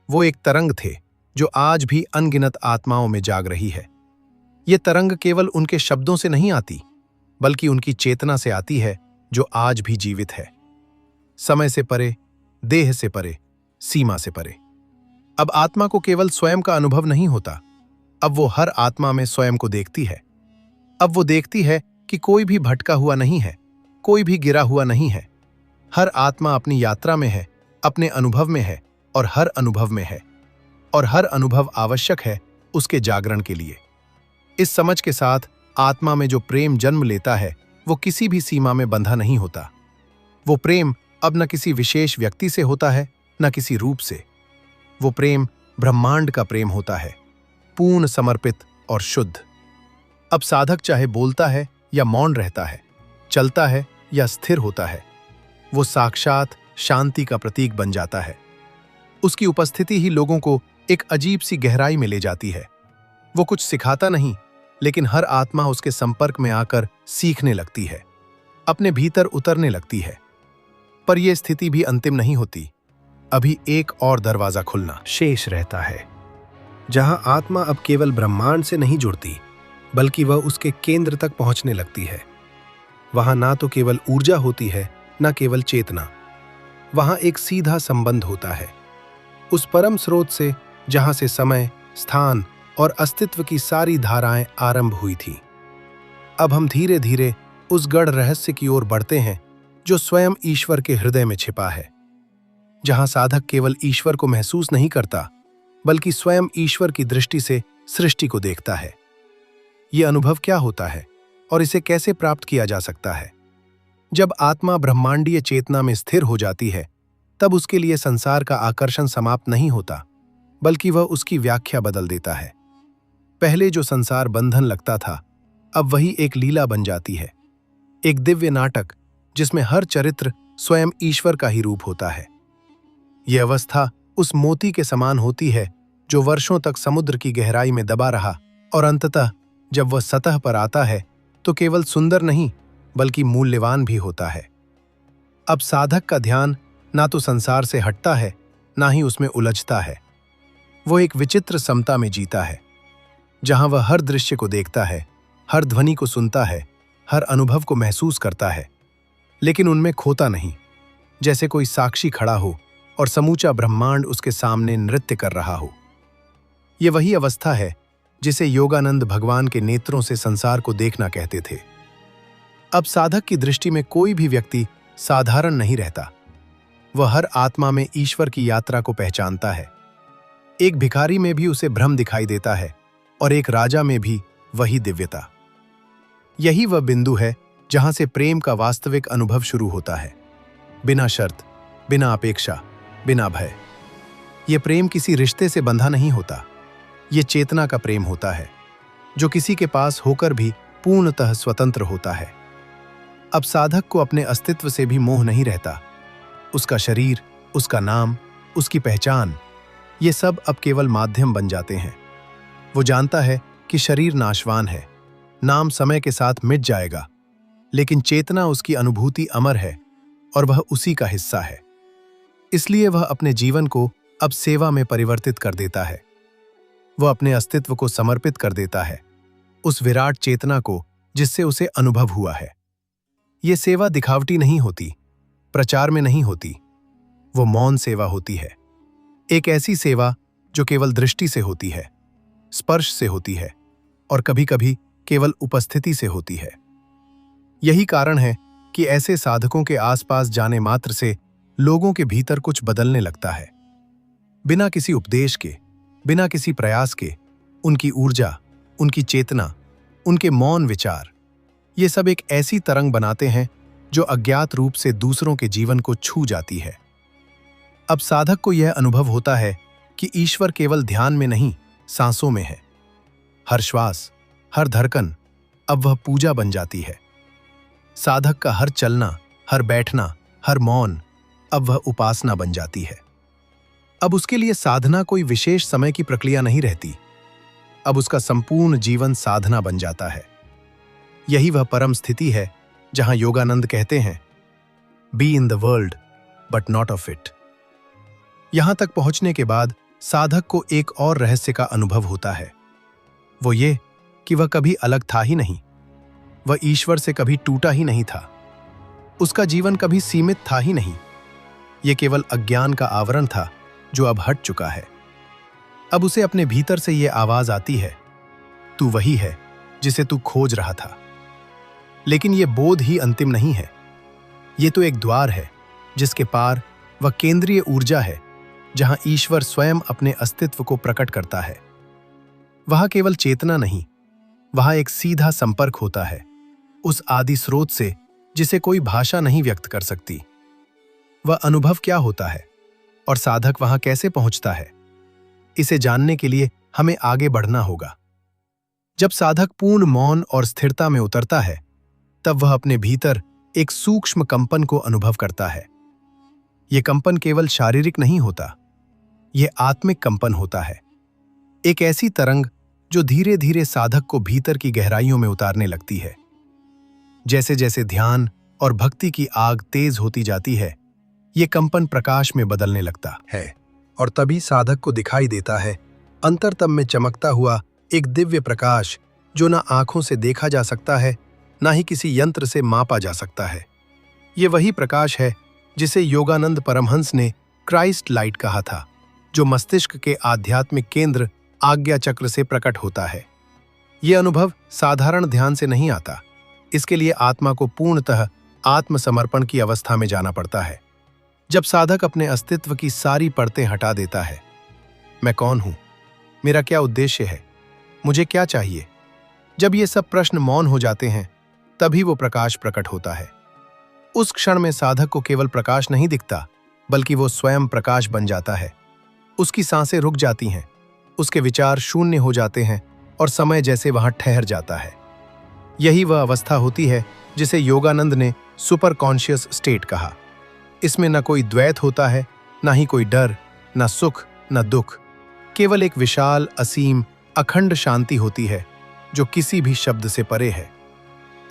S1: वो एक तरंग थे जो आज भी अनगिनत आत्माओं में जाग रही है। ये तरंग केवल उनके शब्दों से नहीं आती, बल्कि उनकी चेतना से आती है जो आज भी जीवित है, समय से परे, देह से परे, सीमा से परे। अब आत्मा को केवल स्वयं का अनुभव नहीं होता, अब वो हर आत्मा में स्वयं को देखती है। अब वो देखती है कि कोई भी भटका हुआ नहीं है, कोई भी गिरा हुआ नहीं है। हर आत्मा अपनी यात्रा में है, अपने अनुभव में है और हर अनुभव में है, और हर अनुभव आवश्यक है उसके जागरण के लिए। इस समझ के साथ आत्मा में जो प्रेम जन्म लेता है, वो किसी भी सीमा में बंधा नहीं होता। वो प्रेम अब न किसी विशेष व्यक्ति से होता है, न किसी रूप से। वो प्रेम ब्रह्मांड का प्रेम होता है, पूर्ण समर्पित और शुद्ध। अब साधक चाहे बोलता है या मौन रहता है, चलता है या स्थिर होता है, वो साक्षात शांति का प्रतीक बन जाता है। उसकी उपस्थिति ही लोगों को एक अजीब सी गहराई में ले जाती है। वो कुछ सिखाता नहीं, लेकिन हर आत्मा उसके संपर्क में आकर सीखने लगती है, अपने भीतर उतरने लगती है। पर यह स्थिति भी अंतिम नहीं होती। अभी एक और दरवाजा खुलना शेष रहता है, जहां आत्मा अब केवल ब्रह्मांड से नहीं जुड़ती, बल्कि वह उसके केंद्र तक पहुंचने लगती है। वहां ना तो केवल ऊर्जा होती है, ना केवल चेतना। वहां एक सीधा संबंध होता है उस परम स्रोत से जहां से समय, स्थान और अस्तित्व की सारी धाराएं आरंभ हुई थीं। अब हम धीरे धीरे उस गढ़ रहस्य की ओर बढ़ते हैं जो स्वयं ईश्वर के हृदय में छिपा है, जहां साधक केवल ईश्वर को महसूस नहीं करता, बल्कि स्वयं ईश्वर की दृष्टि से सृष्टि को देखता है। ये अनुभव क्या होता है और इसे कैसे प्राप्त किया जा सकता है? जब आत्मा ब्रह्मांडीय चेतना में स्थिर हो जाती है, तब उसके लिए संसार का आकर्षण समाप्त नहीं होता, बल्कि वह उसकी व्याख्या बदल देता है। पहले जो संसार बंधन लगता था, अब वही एक लीला बन जाती है, एक दिव्य नाटक जिसमें हर चरित्र स्वयं ईश्वर का ही रूप होता है। यह अवस्था उस मोती के समान होती है जो वर्षों तक समुद्र की गहराई में दबा रहा और अंततः जब वह सतह पर आता है तो केवल सुंदर नहीं बल्कि मूल्यवान भी होता है। अब साधक का ध्यान ना तो संसार से हटता है, ना ही उसमें उलझता है। वो एक विचित्र समता में जीता है, जहां वह हर दृश्य को देखता है, हर ध्वनि को सुनता है, हर अनुभव को महसूस करता है, लेकिन उनमें खोता नहीं, जैसे कोई साक्षी खड़ा हो और समूचा ब्रह्मांड उसके सामने नृत्य कर रहा हो। ये वही अवस्था है जिसे योगानंद भगवान के नेत्रों से संसार को देखना कहते थे। अब साधक की दृष्टि में कोई भी व्यक्ति साधारण नहीं रहता। वह हर आत्मा में ईश्वर की यात्रा को पहचानता है। एक भिखारी में भी उसे भ्रम दिखाई देता है और एक राजा में भी वही दिव्यता। यही वह बिंदु है जहां से प्रेम का वास्तविक अनुभव शुरू होता है, बिना शर्त, बिना अपेक्षा, बिना भय। यह प्रेम किसी रिश्ते से बंधा नहीं होता, ये चेतना का प्रेम होता है, जो किसी के पास होकर भी पूर्णतः स्वतंत्र होता है। अब साधक को अपने अस्तित्व से भी मोह नहीं रहता। उसका शरीर, उसका नाम, उसकी पहचान, ये सब अब केवल माध्यम बन जाते हैं। वो जानता है कि शरीर नाशवान है, नाम समय के साथ मिट जाएगा, लेकिन चेतना, उसकी अनुभूति अमर है और वह उसी का हिस्सा है। इसलिए वह अपने जीवन को अब सेवा में परिवर्तित कर देता है। वह अपने अस्तित्व को समर्पित कर देता है, उस विराट चेतना को जिससे उसे अनुभव हुआ है। ये सेवा दिखावटी नहीं होती, प्रचार में नहीं होती, वो मौन सेवा होती है। एक ऐसी सेवा जो केवल दृष्टि से होती है, स्पर्श से होती है और कभी-कभी केवल उपस्थिति से होती है। यही कारण है कि ऐसे साधकों के आसपास जाने मात्र से लोगों के भीतर कुछ बदलने लगता है। बिना किसी उपदेश के, बिना किसी प्रयास के, उनकी ऊर्जा, उनकी चेतना, उनके मौन विचार, ये सब एक ऐसी तरंग बनाते हैं जो अज्ञात रूप से दूसरों के जीवन को छू जाती है। अब साधक को यह अनुभव होता है कि ईश्वर केवल ध्यान में नहीं, सांसों में है। हर श्वास, हर धड़कन अब वह पूजा बन जाती है। साधक का हर चलना, हर बैठना, हर मौन अब वह उपासना बन जाती है। अब उसके लिए साधना कोई विशेष समय की प्रक्रिया नहीं रहती। अब उसका संपूर्ण जीवन साधना बन जाता है। यही वह परम स्थिति है जहां योगानंद कहते हैं, be in the world but not of it. यहां तक पहुंचने के बाद साधक को एक और रहस्य का अनुभव होता है। वो ये कि वह कभी अलग था ही नहीं, वह ईश्वर से कभी टूटा ही नहीं था, उसका जीवन कभी सीमित था ही नहीं। यह केवल अज्ञान का आवरण था जो अब हट चुका है। अब उसे अपने भीतर से यह आवाज आती है, तू वही है जिसे तू खोज रहा था। लेकिन यह बोध ही अंतिम नहीं है। यह तो एक द्वार है जिसके पार वह केंद्रीय ऊर्जा है जहां ईश्वर स्वयं अपने अस्तित्व को प्रकट करता है। वहां केवल चेतना नहीं, वहां एक सीधा संपर्क होता है उस आदि स्रोत से जिसे कोई भाषा नहीं व्यक्त कर सकती। वह अनुभव क्या होता है और साधक वहां कैसे पहुंचता है, इसे जानने के लिए हमें आगे बढ़ना होगा। जब साधक पूर्ण मौन और स्थिरता में उतरता है, तब वह अपने भीतर एक सूक्ष्म कंपन को अनुभव करता है। यह कंपन केवल शारीरिक नहीं होता, यह आत्मिक कंपन होता है। एक ऐसी तरंग जो धीरे धीरे साधक को भीतर की गहराइयों में उतारने लगती है। जैसे जैसे ध्यान और भक्ति की आग तेज होती जाती है, यह कंपन प्रकाश में बदलने लगता है और तभी साधक को दिखाई देता है अंतरतम में चमकता हुआ एक दिव्य प्रकाश जो ना आंखों से देखा जा सकता है, ना ही किसी यंत्र से मापा जा सकता है। ये वही प्रकाश है जिसे योगानंद परमहंस ने क्राइस्ट लाइट कहा था, जो मस्तिष्क के आध्यात्मिक केंद्र आज्ञा चक्र से प्रकट होता है। यह अनुभव साधारण ध्यान से नहीं आता। इसके लिए आत्मा को पूर्णतः आत्मसमर्पण की अवस्था में जाना पड़ता है। जब साधक अपने अस्तित्व की सारी परतें हटा देता है, मैं कौन हूं? मेरा क्या उद्देश्य है? मुझे क्या चाहिए? जब ये सब प्रश्न मौन हो जाते हैं, तभी वो प्रकाश प्रकट होता है। उस क्षण में साधक को केवल प्रकाश नहीं दिखता, बल्कि वो स्वयं प्रकाश बन जाता है। उसकी सांसें रुक जाती हैं, उसके विचार शून्य हो जाते हैं और समय जैसे वहां ठहर जाता है। यही वह अवस्था होती है जिसे योगानंद ने सुपर कॉन्शियस स्टेट कहा। इसमें न कोई द्वैत होता है, न ही कोई डर, न सुख, न दुख। केवल एक विशाल, असीम, अखंड शांति होती है जो किसी भी शब्द से परे है।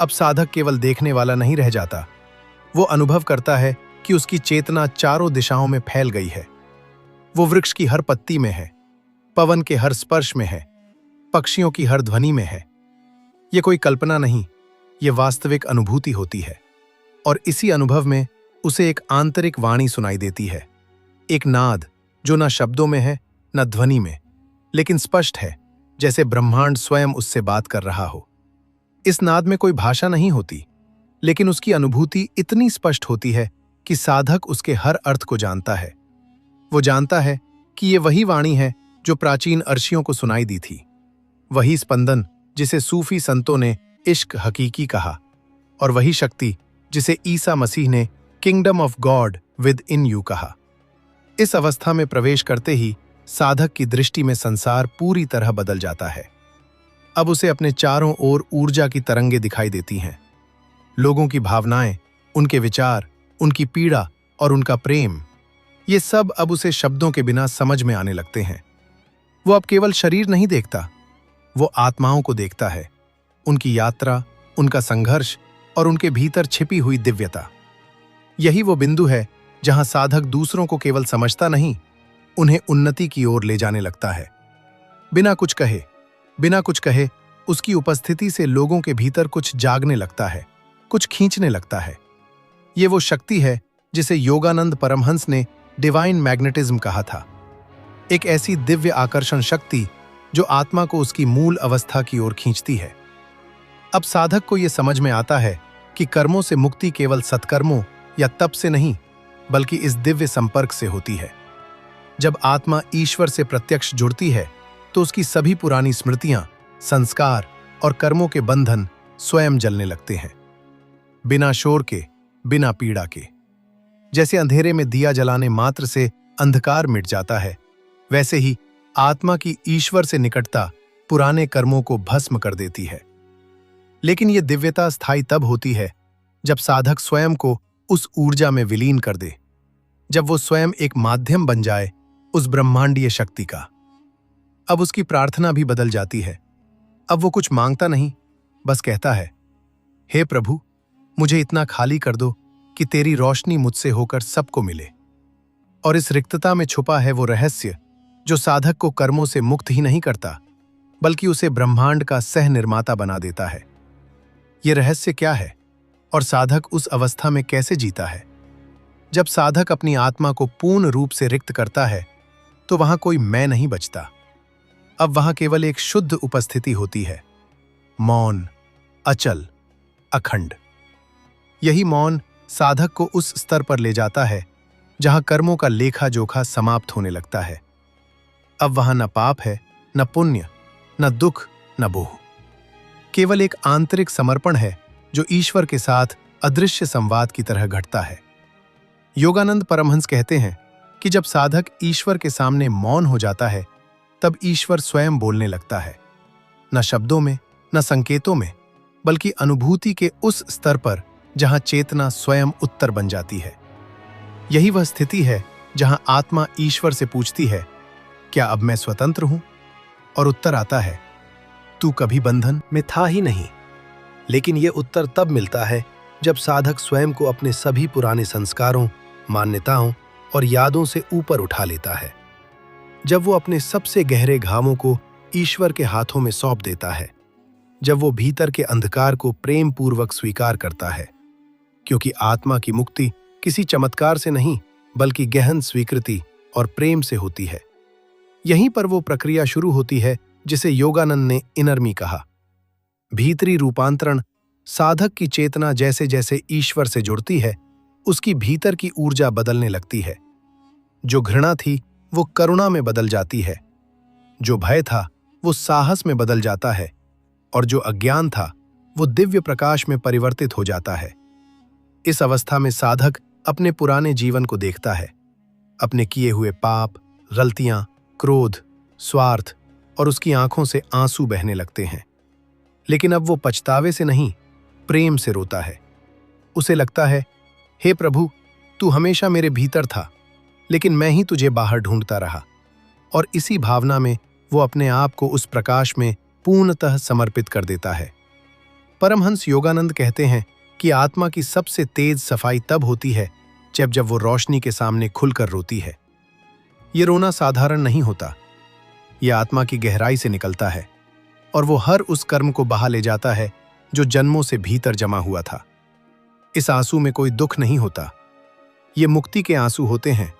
S1: अब साधक केवल देखने वाला नहीं रह जाता, वो अनुभव करता है कि उसकी चेतना चारों दिशाओं में फैल गई है। वो वृक्ष की हर पत्ती में है, पवन के हर स्पर्श में है, पक्षियों की हर ध्वनि में है। ये कोई कल्पना नहीं, ये वास्तविक अनुभूति होती है। और इसी अनुभव में उसे एक आंतरिक वाणी सुनाई देती है, एक नाद जो न शब्दों में है न ध्वनि में, लेकिन स्पष्ट है, जैसे ब्रह्मांड स्वयं उससे बात कर रहा हो। इस नाद में कोई भाषा नहीं होती, लेकिन उसकी अनुभूति इतनी स्पष्ट होती है कि साधक उसके हर अर्थ को जानता है। वो जानता है कि ये वही वाणी है जो प्राचीन अर्षियों को सुनाई दी थी, वही स्पंदन जिसे सूफी संतों ने इश्क हकीकी कहा, और वही शक्ति जिसे ईसा मसीह ने kingdom of God with in you कहा। इस अवस्था में प्रवेश करते ही साधक की दृष्टि में संसार पूरी तरह बदल जाता है। अब उसे अपने चारों ओर ऊर्जा की तरंगें दिखाई देती हैं। लोगों की भावनाएं, उनके विचार, उनकी पीड़ा और उनका प्रेम, ये सब अब उसे शब्दों के बिना समझ में आने लगते हैं। वो अब केवल शरीर नहीं देखता, वो आत्माओं को देखता है, उनकी यात्रा, उनका संघर्ष और उनके भीतर छिपी हुई दिव्यता। यही वो बिंदु है जहां साधक दूसरों को केवल समझता नहीं, उन्हें उन्नति की ओर ले जाने लगता है। बिना कुछ कहे उसकी उपस्थिति से लोगों के भीतर कुछ जागने लगता है, कुछ खींचने लगता है। ये वो शक्ति है जिसे योगानंद परमहंस ने डिवाइन मैग्नेटिज्म कहा था, एक ऐसी दिव्य आकर्षण शक्ति जो आत्मा को उसकी मूल अवस्था की ओर खींचती है। अब साधक को यह समझ में आता है कि कर्मों से मुक्ति केवल सत्कर्मों या तप से नहीं, बल्कि इस दिव्य संपर्क से होती है। जब आत्मा ईश्वर से प्रत्यक्ष जुड़ती है तो उसकी सभी पुरानी स्मृतियां, संस्कार और कर्मों के बंधन स्वयं जलने लगते हैं, बिना शोर के, बिना पीड़ा के। जैसे अंधेरे में दिया जलाने मात्र से अंधकार मिट जाता है, वैसे ही आत्मा की ईश्वर से निकटता पुराने कर्मों को भस्म कर देती है। लेकिन यह दिव्यता स्थायी तब होती है जब साधक स्वयं को उस ऊर्जा में विलीन कर दे, जब वो स्वयं एक माध्यम बन जाए उस ब्रह्मांडीय शक्ति का। अब उसकी प्रार्थना भी बदल जाती है। अब वो कुछ मांगता नहीं, बस कहता है, हे प्रभु, मुझे इतना खाली कर दो कि तेरी रोशनी मुझसे होकर सबको मिले। और इस रिक्तता में छुपा है वो रहस्य जो साधक को कर्मों से मुक्त ही नहीं करता, बल्कि उसे ब्रह्मांड का सह निर्माता बना देता है। ये रहस्य क्या है और साधक उस अवस्था में कैसे जीता है? जब साधक अपनी आत्मा को पूर्ण रूप से रिक्त करता है तो वहां कोई मैं नहीं बचता। अब वहां केवल एक शुद्ध उपस्थिति होती है, मौन, अचल, अखंड। यही मौन साधक को उस स्तर पर ले जाता है जहां कर्मों का लेखा जोखा समाप्त होने लगता है। अब वहां न पाप है, न पुण्य, न दुख, न मोह। केवल एक आंतरिक समर्पण है जो ईश्वर के साथ अदृश्य संवाद की तरह घटता है। योगानंद परमहंस कहते हैं कि जब साधक ईश्वर के सामने मौन हो जाता है, तब ईश्वर स्वयं बोलने लगता है, न शब्दों में, न संकेतों में, बल्कि अनुभूति के उस स्तर पर जहां चेतना स्वयं उत्तर बन जाती है। यही वह स्थिति है जहां आत्मा ईश्वर से पूछती है, क्या अब मैं स्वतंत्र हूं? और उत्तर आता है, तू कभी बंधन में था ही नहीं। लेकिन यह उत्तर तब मिलता है जब साधक स्वयं को अपने सभी पुराने संस्कारों, मान्यताओं और यादों से ऊपर उठा लेता है। जब वो अपने सबसे गहरे घावों को ईश्वर के हाथों में सौंप देता है, जब वो भीतर के अंधकार को प्रेम पूर्वक स्वीकार करता है, क्योंकि आत्मा की मुक्ति किसी चमत्कार से नहीं, बल्कि गहन स्वीकृति और प्रेम से होती है। यहीं पर वो प्रक्रिया शुरू होती है जिसे योगानंद ने इनर्मी कहा। भीतरी रूपांतरण। साधक की चेतना जैसे जैसे ईश्वर से जुड़ती है, उसकी भीतर की ऊर्जा बदलने लगती है। जो घृणा थी वो करुणा में बदल जाती है, जो भय था वो साहस में बदल जाता है और जो अज्ञान था वो दिव्य प्रकाश में परिवर्तित हो जाता है। इस अवस्था में साधक अपने पुराने जीवन को देखता है, अपने किए हुए पाप, गलतियां, क्रोध, स्वार्थ और उसकी आंखों से आंसू बहने लगते हैं। लेकिन अब वो पछतावे से नहीं, प्रेम से रोता है। उसे लगता है, हे प्रभु, तू हमेशा मेरे भीतर था, लेकिन मैं ही तुझे बाहर ढूंढता रहा। और इसी भावना में वो अपने आप को उस प्रकाश में पूर्णतः समर्पित कर देता है। परमहंस योगानंद कहते हैं कि आत्मा की सबसे तेज सफाई तब होती है जब वो रोशनी के सामने खुलकर रोती है। ये रोना साधारण नहीं होता, यह आत्मा की गहराई से निकलता है और वो हर उस कर्म को बहा ले जाता है जो जन्मों से भीतर जमा हुआ था। इस आंसू में कोई दुख नहीं होता, ये मुक्ति के आंसू होते हैं।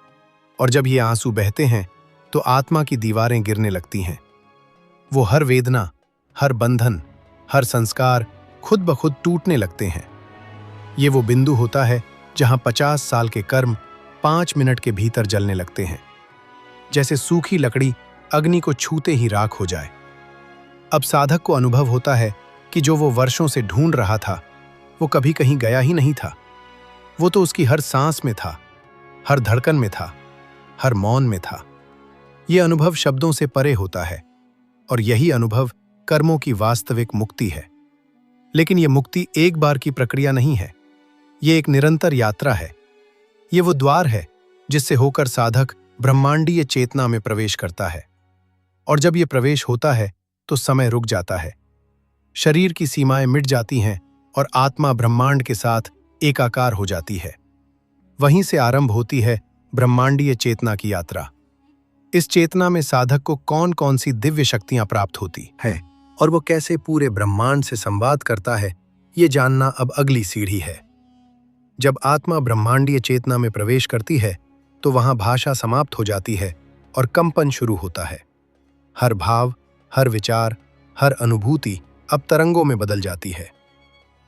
S1: और जब ये आंसू बहते हैं तो आत्मा की दीवारें गिरने लगती हैं। वो हर वेदना, हर बंधन, हर संस्कार खुद ब खुद टूटने लगते हैं। ये वो बिंदु होता है जहां 50 साल के कर्म 5 मिनट के भीतर जलने लगते हैं, जैसे सूखी लकड़ी अग्नि को छूते ही राख हो जाए। अब साधक को अनुभव होता है कि जो वो वर्षों से ढूंढ रहा था वो कभी कहीं गया ही नहीं था। वो तो उसकी हर सांस में था, हर धड़कन में था, हर मौन में था। ये अनुभव शब्दों से परे होता है और यही अनुभव कर्मों की वास्तविक मुक्ति है। लेकिन ये मुक्ति एक बार की प्रक्रिया नहीं है, ये एक निरंतर यात्रा है। ये वो द्वार है जिससे होकर साधक ब्रह्मांडीय चेतना में प्रवेश करता है। और जब ये प्रवेश होता है तो समय रुक जाता है, शरीर की सीमाएं मिट जाती हैं और आत्मा ब्रह्मांड के साथ एकाकार हो जाती है। वहीं से आरंभ होती है ब्रह्मांडीय चेतना की यात्रा। इस चेतना में साधक को कौन कौन सी दिव्य शक्तियां प्राप्त होती हैं और वो कैसे पूरे ब्रह्मांड से संवाद करता है, ये जानना अब अगली सीढ़ी है। जब आत्मा ब्रह्मांडीय चेतना में प्रवेश करती है तो वहां भाषा समाप्त हो जाती है और कंपन शुरू होता है। हर भाव, हर विचार, हर अनुभूति अब तरंगों में बदल जाती है।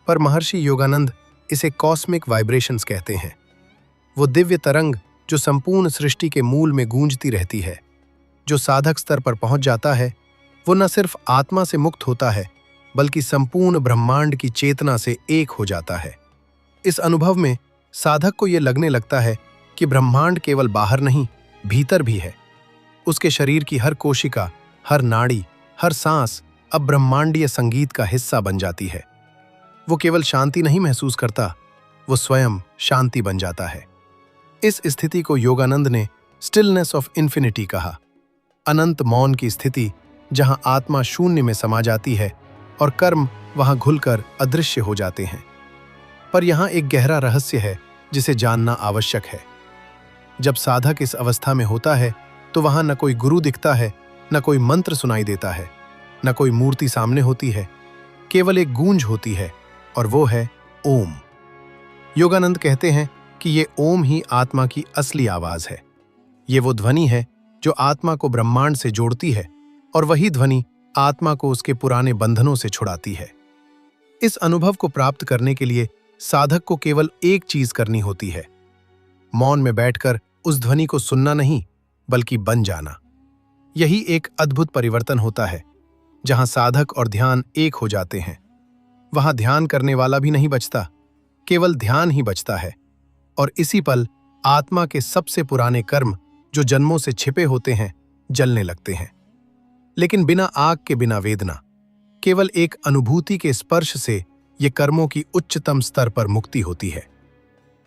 S1: पर महर्षि योगानंद इसे कॉस्मिक वाइब्रेशंस कहते हैं। वो दिव्य तरंग जो संपूर्ण सृष्टि के मूल में गूंजती रहती है। जो साधक स्तर पर पहुंच जाता है वो न सिर्फ आत्मा से मुक्त होता है बल्कि संपूर्ण ब्रह्मांड की चेतना से एक हो जाता है। इस अनुभव में साधक को यह लगने लगता है कि ब्रह्मांड केवल बाहर नहीं, भीतर भी है। उसके शरीर की हर कोशिका, हर नाड़ी, हर सांस अब ब्रह्मांडीय संगीत का हिस्सा बन जाती है। वो केवल शांति नहीं महसूस करता, वो स्वयं शांति बन जाता है। इस स्थिति को योगानंद ने स्टिलनेस ऑफ इन्फिनिटी कहा, अनंत मौन की स्थिति जहां आत्मा शून्य में समा जाती है और कर्म वहां घुलकर अदृश्य हो जाते हैं। पर यहां एक गहरा रहस्य है जिसे जानना आवश्यक है। जब साधक इस अवस्था में होता है तो वहां न कोई गुरु दिखता है, न कोई मंत्र सुनाई देता है, न कोई मूर्ति सामने होती है, केवल एक गूंज होती है और वो है ओम। योगानंद कहते हैं कि ये ओम ही आत्मा की असली आवाज है। ये वो ध्वनि है जो आत्मा को ब्रह्मांड से जोड़ती है और वही ध्वनि आत्मा को उसके पुराने बंधनों से छुड़ाती है। इस अनुभव को प्राप्त करने के लिए साधक को केवल एक चीज करनी होती है, मौन में बैठकर उस ध्वनि को सुनना नहीं बल्कि बन जाना। यही एक अद्भुत परिवर्तन होता है। जहां साधक और ध्यान एक हो जाते हैं वहां ध्यान करने वाला भी नहीं बचता, केवल ध्यान ही बचता है। और इसी पल आत्मा के सबसे पुराने कर्म जो जन्मों से छिपे होते हैं जलने लगते हैं। लेकिन बिना आग के, बिना वेदना, केवल एक अनुभूति के स्पर्श से ये कर्मों की उच्चतम स्तर पर मुक्ति होती है।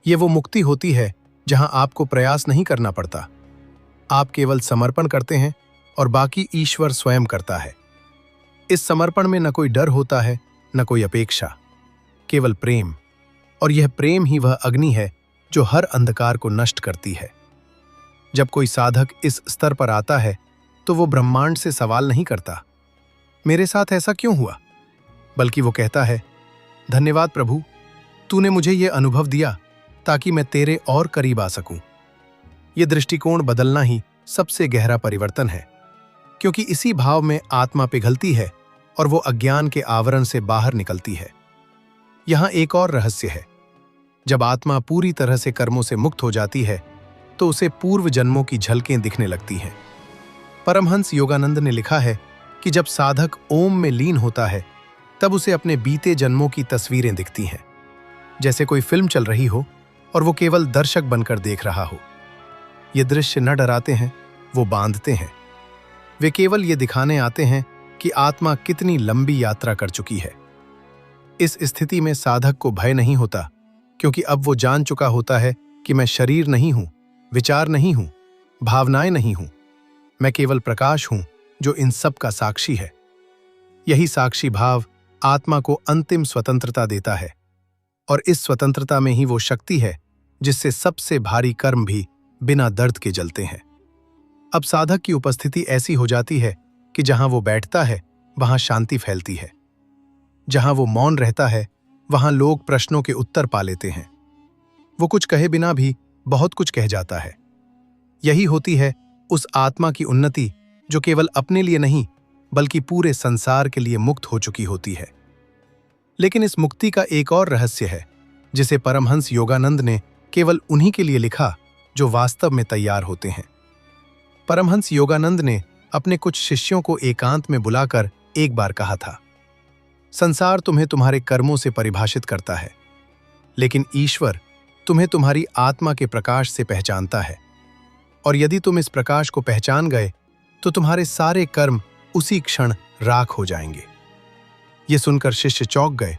S1: ये वो मुक्ति होती है जहां आपको प्रयास नहीं करना पड़ता, आप केवल समर्पण करते हैं और बाकी ईश्वर स्वयं करता है। इस समर्पण में न कोई डर होता है, न कोई अपेक्षा, केवल प्रेम। और यह प्रेम ही वह अग्नि है जो हर अंधकार को नष्ट करती है। जब कोई साधक इस स्तर पर आता है तो वो ब्रह्मांड से सवाल नहीं करता, मेरे साथ ऐसा क्यों हुआ, बल्कि वो कहता है, धन्यवाद प्रभु, तूने मुझे ये अनुभव दिया ताकि मैं तेरे और करीब आ सकूं। ये दृष्टिकोण बदलना ही सबसे गहरा परिवर्तन है, क्योंकि इसी भाव में आत्मा पिघलती है और वो अज्ञान के आवरण से बाहर निकलती है। यहां एक और रहस्य है। जब आत्मा पूरी तरह से कर्मों से मुक्त हो जाती है तो उसे पूर्व जन्मों की झलकें दिखने लगती हैं। परमहंस योगानंद ने लिखा है कि जब साधक ओम में लीन होता है तब उसे अपने बीते जन्मों की तस्वीरें दिखती हैं, जैसे कोई फिल्म चल रही हो और वो केवल दर्शक बनकर देख रहा हो। ये दृश्य न डराते हैं, वो बांधते हैं। वे केवल ये दिखाने आते हैं कि आत्मा कितनी लंबी यात्रा कर चुकी है। इस स्थिति में साधक को भय नहीं होता, क्योंकि अब वो जान चुका होता है कि मैं शरीर नहीं हूं, विचार नहीं हूं, भावनाएं नहीं हूं। मैं केवल प्रकाश हूं जो इन सब का साक्षी है। यही साक्षी भाव आत्मा को अंतिम स्वतंत्रता देता है, और इस स्वतंत्रता में ही वो शक्ति है जिससे सबसे भारी कर्म भी बिना दर्द के जलते हैं। अब साधक की उपस्थिति ऐसी हो जाती है कि जहां वो बैठता है वहां शांति फैलती है। जहां वो मौन रहता है वहां लोग प्रश्नों के उत्तर पा लेते हैं। वो कुछ कहे बिना भी बहुत कुछ कह जाता है। यही होती है उस आत्मा की उन्नति जो केवल अपने लिए नहीं बल्कि पूरे संसार के लिए मुक्त हो चुकी होती है। लेकिन इस मुक्ति का एक और रहस्य है जिसे परमहंस योगानंद ने केवल उन्हीं के लिए लिखा जो वास्तव में तैयार होते हैं। परमहंस योगानंद ने अपने कुछ शिष्यों को एकांत में बुलाकर एक बार कहा था, संसार तुम्हें तुम्हारे कर्मों से परिभाषित करता है, लेकिन ईश्वर तुम्हें तुम्हारी आत्मा के प्रकाश से पहचानता है, और यदि तुम इस प्रकाश को पहचान गए तो तुम्हारे सारे कर्म उसी क्षण राख हो जाएंगे। ये सुनकर शिष्य चौंक गए,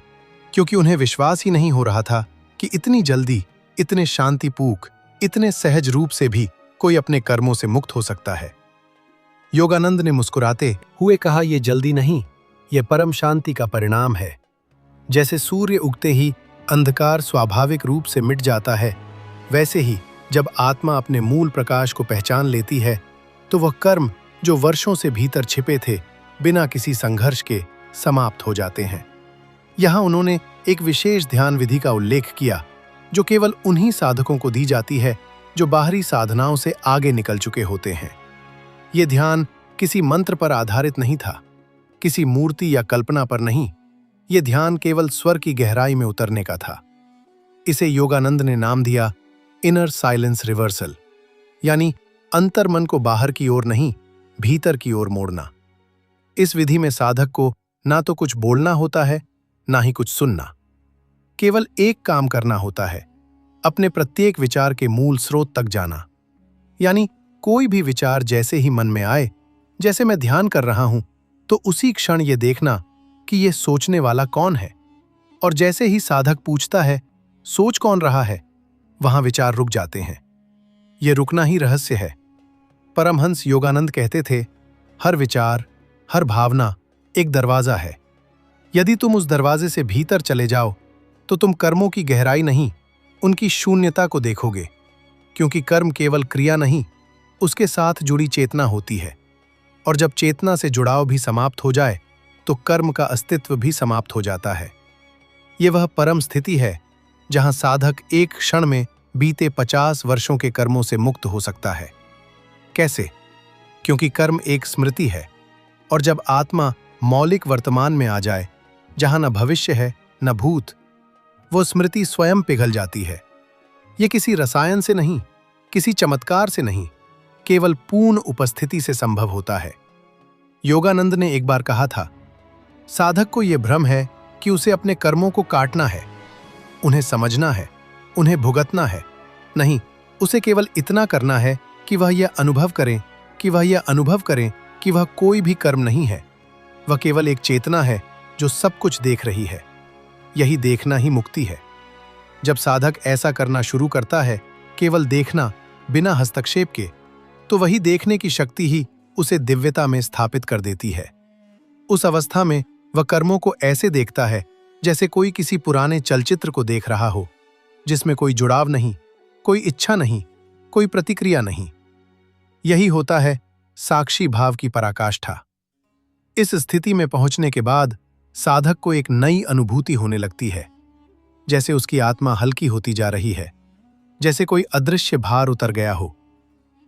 S1: क्योंकि उन्हें विश्वास ही नहीं हो रहा था कि इतनी जल्दी, इतने शांतिपूर्ण, इतने सहज रूप से भी कोई अपने कर्मों से मुक्त हो सकता है। योगानंद ने मुस्कुराते हुए कहा, यह जल्दी नहीं, यह परम शांति का परिणाम है। जैसे सूर्य उगते ही अंधकार स्वाभाविक रूप से मिट जाता है, वैसे ही जब आत्मा अपने मूल प्रकाश को पहचान लेती है तो वह कर्म जो वर्षों से भीतर छिपे थे बिना किसी संघर्ष के समाप्त हो जाते हैं। यहाँ उन्होंने एक विशेष ध्यान विधि का उल्लेख किया जो केवल उन्हीं साधकों को दी जाती है जो बाहरी साधनाओं से आगे निकल चुके होते हैं। ये ध्यान किसी मंत्र पर आधारित नहीं था, किसी मूर्ति या कल्पना पर नहीं। ये ध्यान केवल स्वर की गहराई में उतरने का था। इसे योगानंद ने नाम दिया इनर साइलेंस रिवर्सल, यानी अंतर्मन को बाहर की ओर नहीं, भीतर की ओर मोड़ना। इस विधि में साधक को ना तो कुछ बोलना होता है, ना ही कुछ सुनना। केवल एक काम करना होता है, अपने प्रत्येक विचार के मूल स्रोत तक जाना। यानी कोई भी विचार जैसे ही मन में आए, जैसे मैं ध्यान कर रहा हूं, तो उसी क्षण ये देखना कि ये सोचने वाला कौन है। और जैसे ही साधक पूछता है, सोच कौन रहा है, वहां विचार रुक जाते हैं। ये रुकना ही रहस्य है। परमहंस योगानंद कहते थे, हर विचार, हर भावना एक दरवाजा है। यदि तुम उस दरवाजे से भीतर चले जाओ तो तुम कर्मों की गहराई नहीं, उनकी शून्यता को देखोगे, क्योंकि कर्म केवल क्रिया नहीं, उसके साथ जुड़ी चेतना होती है। और जब चेतना से जुड़ाव भी समाप्त हो जाए तो कर्म का अस्तित्व भी समाप्त हो जाता है। ये वह परम स्थिति है जहां साधक एक क्षण में बीते 50 वर्षों के कर्मों से मुक्त हो सकता है। कैसे? क्योंकि कर्म एक स्मृति है, और जब आत्मा मौलिक वर्तमान में आ जाए, जहां न भविष्य है न भूत, वो स्मृति स्वयं पिघल जाती है। ये किसी रसायन से नहीं, किसी चमत्कार से नहीं, केवल पूर्ण उपस्थिति से संभव होता है। योगानंद ने एक बार कहा था, साधक को यह भ्रम है कि उसे अपने कर्मों को काटना है, उन्हें समझना है, उन्हें भुगतना है। नहीं, उसे केवल इतना करना है कि वह यह अनुभव करें कि वह कोई भी कर्म नहीं है। वह केवल एक चेतना है जो सब कुछ देख रही है। यही देखना ही मुक्ति है। जब साधक ऐसा करना शुरू करता है, केवल देखना बिना हस्तक्षेप के, तो वही देखने की शक्ति ही उसे दिव्यता में स्थापित कर देती है। उस अवस्था में वह कर्मों को ऐसे देखता है जैसे कोई किसी पुराने चलचित्र को देख रहा हो, जिसमें कोई जुड़ाव नहीं, कोई इच्छा नहीं, कोई प्रतिक्रिया नहीं। यही होता है साक्षी भाव की पराकाष्ठा। इस स्थिति में पहुंचने के बाद साधक को एक नई अनुभूति होने लगती है, जैसे उसकी आत्मा हल्की होती जा रही है, जैसे कोई अदृश्य भार उतर गया हो,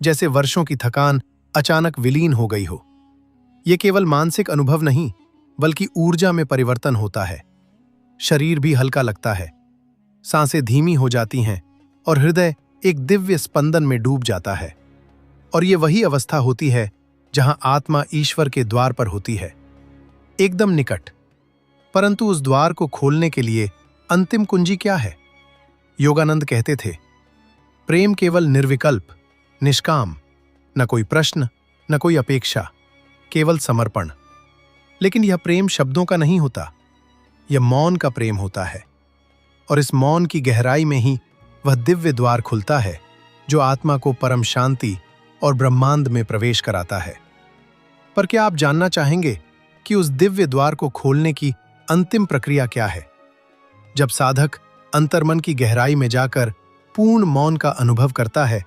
S1: जैसे वर्षों की थकान अचानक विलीन हो गई हो। यह केवल मानसिक अनुभव नहीं, बल्कि ऊर्जा में परिवर्तन होता है। शरीर भी हल्का लगता है, सांसें धीमी हो जाती हैं और हृदय एक दिव्य स्पंदन में डूब जाता है। और ये वही अवस्था होती है जहां आत्मा ईश्वर के द्वार पर होती है, एकदम निकट। परंतु उस द्वार को खोलने के लिए अंतिम कुंजी क्या है? योगानंद कहते थे, प्रेम केवल निर्विकल्प, निष्काम, न कोई प्रश्न, न कोई अपेक्षा, केवल समर्पण। लेकिन यह प्रेम शब्दों का नहीं होता, यह मौन का प्रेम होता है। और इस मौन की गहराई में ही वह दिव्य द्वार खुलता है जो आत्मा को परम शांति और ब्रह्मांड में प्रवेश कराता है। पर क्या आप जानना चाहेंगे कि उस दिव्य द्वार को खोलने की अंतिम प्रक्रिया क्या है? जब साधक अंतर्मन की गहराई में जाकर पूर्ण मौन का अनुभव करता है,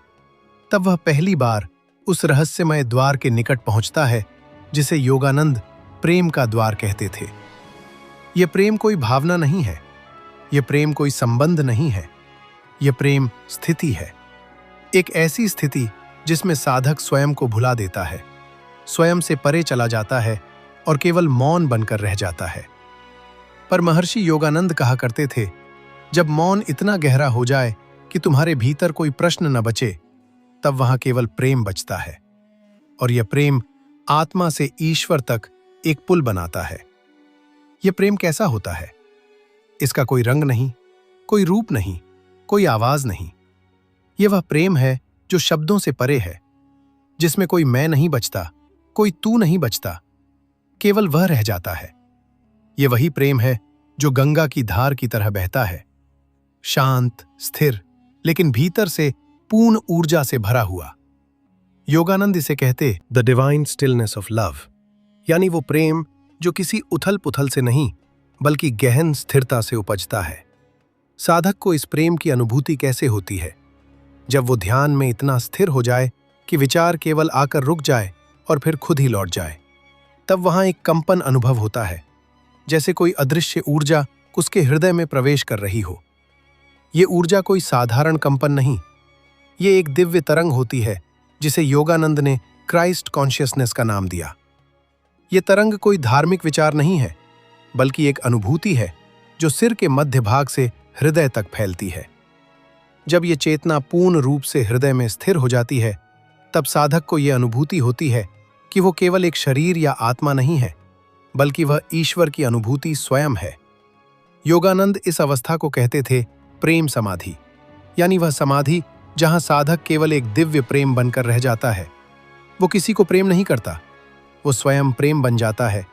S1: तब वह पहली बार उस रहस्यमय द्वार के निकट पहुंचता है जिसे योगानंद प्रेम का द्वार कहते थे। यह प्रेम कोई भावना नहीं है, यह प्रेम कोई संबंध नहीं है, यह प्रेम स्थिति है। एक ऐसी स्थिति जिसमें साधक स्वयं को भुला देता है, स्वयं से परे चला जाता है और केवल मौन बनकर रह जाता है। पर महर्षि योगानंद कहा करते थे, जब मौन इतना गहरा हो जाए कि तुम्हारे भीतर कोई प्रश्न न बचे, तब वहां केवल प्रेम बचता है। और यह प्रेम आत्मा से ईश्वर तक एक पुल बनाता है। यह प्रेम कैसा होता है? इसका कोई रंग नहीं, कोई रूप नहीं, कोई आवाज नहीं। यह वह प्रेम है जो शब्दों से परे है, जिसमें कोई मैं नहीं बचता, कोई तू नहीं बचता, केवल वह रह जाता है। यह वही प्रेम है जो गंगा की धार की तरह बहता है, शांत, स्थिर, लेकिन भीतर से पूर्ण ऊर्जा से भरा हुआ। योगानंद इसे कहते the divine stillness of love, यानी वो प्रेम जो किसी उथल पुथल से नहीं बल्कि गहन स्थिरता से उपजता है। साधक को इस प्रेम की अनुभूति कैसे होती है? जब वो ध्यान में इतना स्थिर हो जाए कि विचार केवल आकर रुक जाए और फिर खुद ही लौट जाए। तब वहां एक कंपन अनुभव होता है, जैसे कोई अदृश्य ऊर्जा उसके हृदय में प्रवेश कर रही हो। ये ऊर्जा कोई साधारण कंपन नहीं, ये एक दिव्य तरंग होती है जिसे योगानंद ने क्राइस्ट कॉन्शियसनेस का नाम दिया। ये तरंग कोई धार्मिक विचार नहीं है, बल्कि एक अनुभूति है जो सिर के मध्य भाग से हृदय तक फैलती है। जब ये चेतना पूर्ण रूप से हृदय में स्थिर हो जाती है, तब साधक को यह अनुभूति होती है कि वो केवल एक शरीर या आत्मा नहीं है, बल्कि वह ईश्वर की अनुभूति स्वयं है। योगानंद इस अवस्था को कहते थे प्रेम समाधि, यानी वह समाधि जहां साधक केवल एक दिव्य प्रेम बनकर रह जाता है। वो किसी को प्रेम नहीं करता, वो स्वयं प्रेम बन जाता है।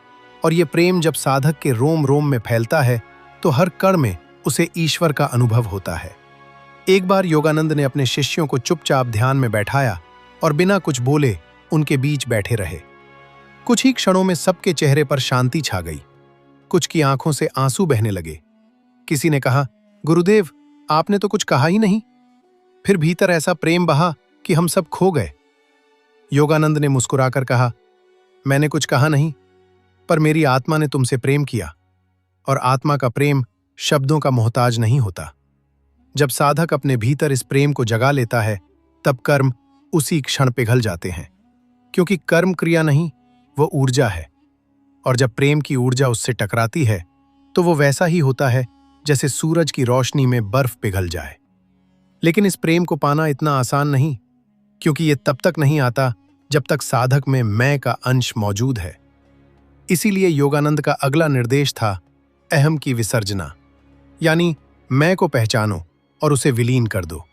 S1: और ये प्रेम जब साधक के रोम रोम में फैलता है तो हर कण में उसे ईश्वर का अनुभव होता है। एक बार योगानंद ने अपने शिष्यों को चुपचाप ध्यान में बैठाया और बिना कुछ बोले उनके बीच बैठे रहे। कुछ ही क्षणों में सबके चेहरे पर शांति छा गई, कुछ की आंखों से आंसू बहने लगे। किसी ने कहा, गुरुदेव, आपने तो कुछ कहा ही नहीं। फिर भीतर ऐसा प्रेम बहा कि हम सब खो गए। योगानंद ने मुस्कुराकर कहा, मैंने कुछ कहा नहीं, पर मेरी आत्मा ने तुमसे प्रेम किया। और आत्मा का प्रेम शब्दों का मोहताज नहीं होता। जब साधक अपने भीतर इस प्रेम को जगा लेता है, तब कर्म उसी क्षण पिघल जाते हैं, क्योंकि कर्म क्रिया नहीं, वो ऊर्जा है। और जब प्रेम की ऊर्जा उससे टकराती है तो वो वैसा ही होता है जैसे सूरज की रोशनी में बर्फ पिघल जाए। लेकिन इस प्रेम को पाना इतना आसान नहीं, क्योंकि ये तब तक नहीं आता जब तक साधक में मैं का अंश मौजूद है। इसीलिए योगानंद का अगला निर्देश था अहम की विसर्जना, यानी मैं को पहचानो और उसे विलीन कर दो।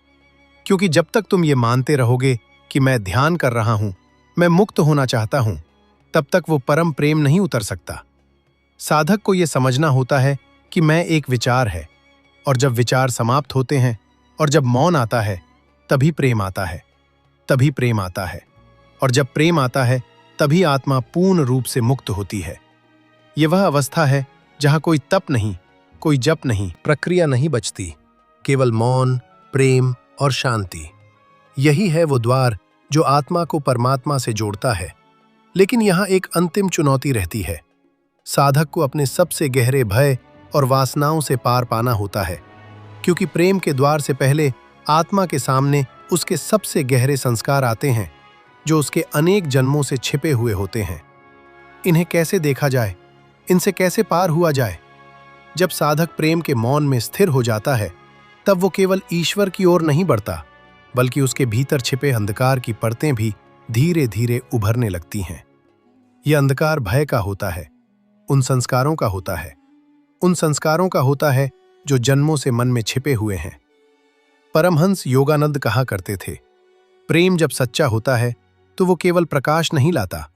S1: क्योंकि जब तक तुम ये मानते रहोगे कि मैं ध्यान कर रहा हूं, मैं मुक्त होना चाहता हूं, तब तक वो परम प्रेम नहीं उतर सकता। साधक को यह समझना होता है कि मैं एक विचार है, और जब विचार समाप्त होते हैं और जब मौन आता है, तभी प्रेम आता है, तभी प्रेम आता है। और जब प्रेम आता है, तभी आत्मा पूर्ण रूप से मुक्त होती है। यह वह अवस्था है जहां कोई तप नहीं, कोई जप नहीं, प्रक्रिया नहीं बचती, केवल मौन, प्रेम और शांति। यही है वो द्वार जो आत्मा को परमात्मा से जोड़ता है। लेकिन यहाँ एक अंतिम चुनौती रहती है। साधक को अपने सबसे गहरे भय और वासनाओं से पार पाना होता है, क्योंकि प्रेम के द्वार से पहले आत्मा के सामने उसके सबसे गहरे संस्कार आते हैं, जो उसके अनेक जन्मों से छिपे हुए होते हैं। इन्हें कैसे देखा जाए, इनसे कैसे पार हुआ जाए? जब साधक प्रेम के मौन में स्थिर हो जाता है, तब वो केवल ईश्वर की ओर नहीं बढ़ता, बल्कि उसके भीतर छिपे अंधकार की परतें भी धीरे धीरे उभरने लगती हैं। यह अंधकार भय का होता है, उन संस्कारों का होता है, उन संस्कारों का होता है जो जन्मों से मन में छिपे हुए हैं। परमहंस योगानंद कहा करते थे, प्रेम जब सच्चा होता है तो वो केवल प्रकाश नहीं लाता,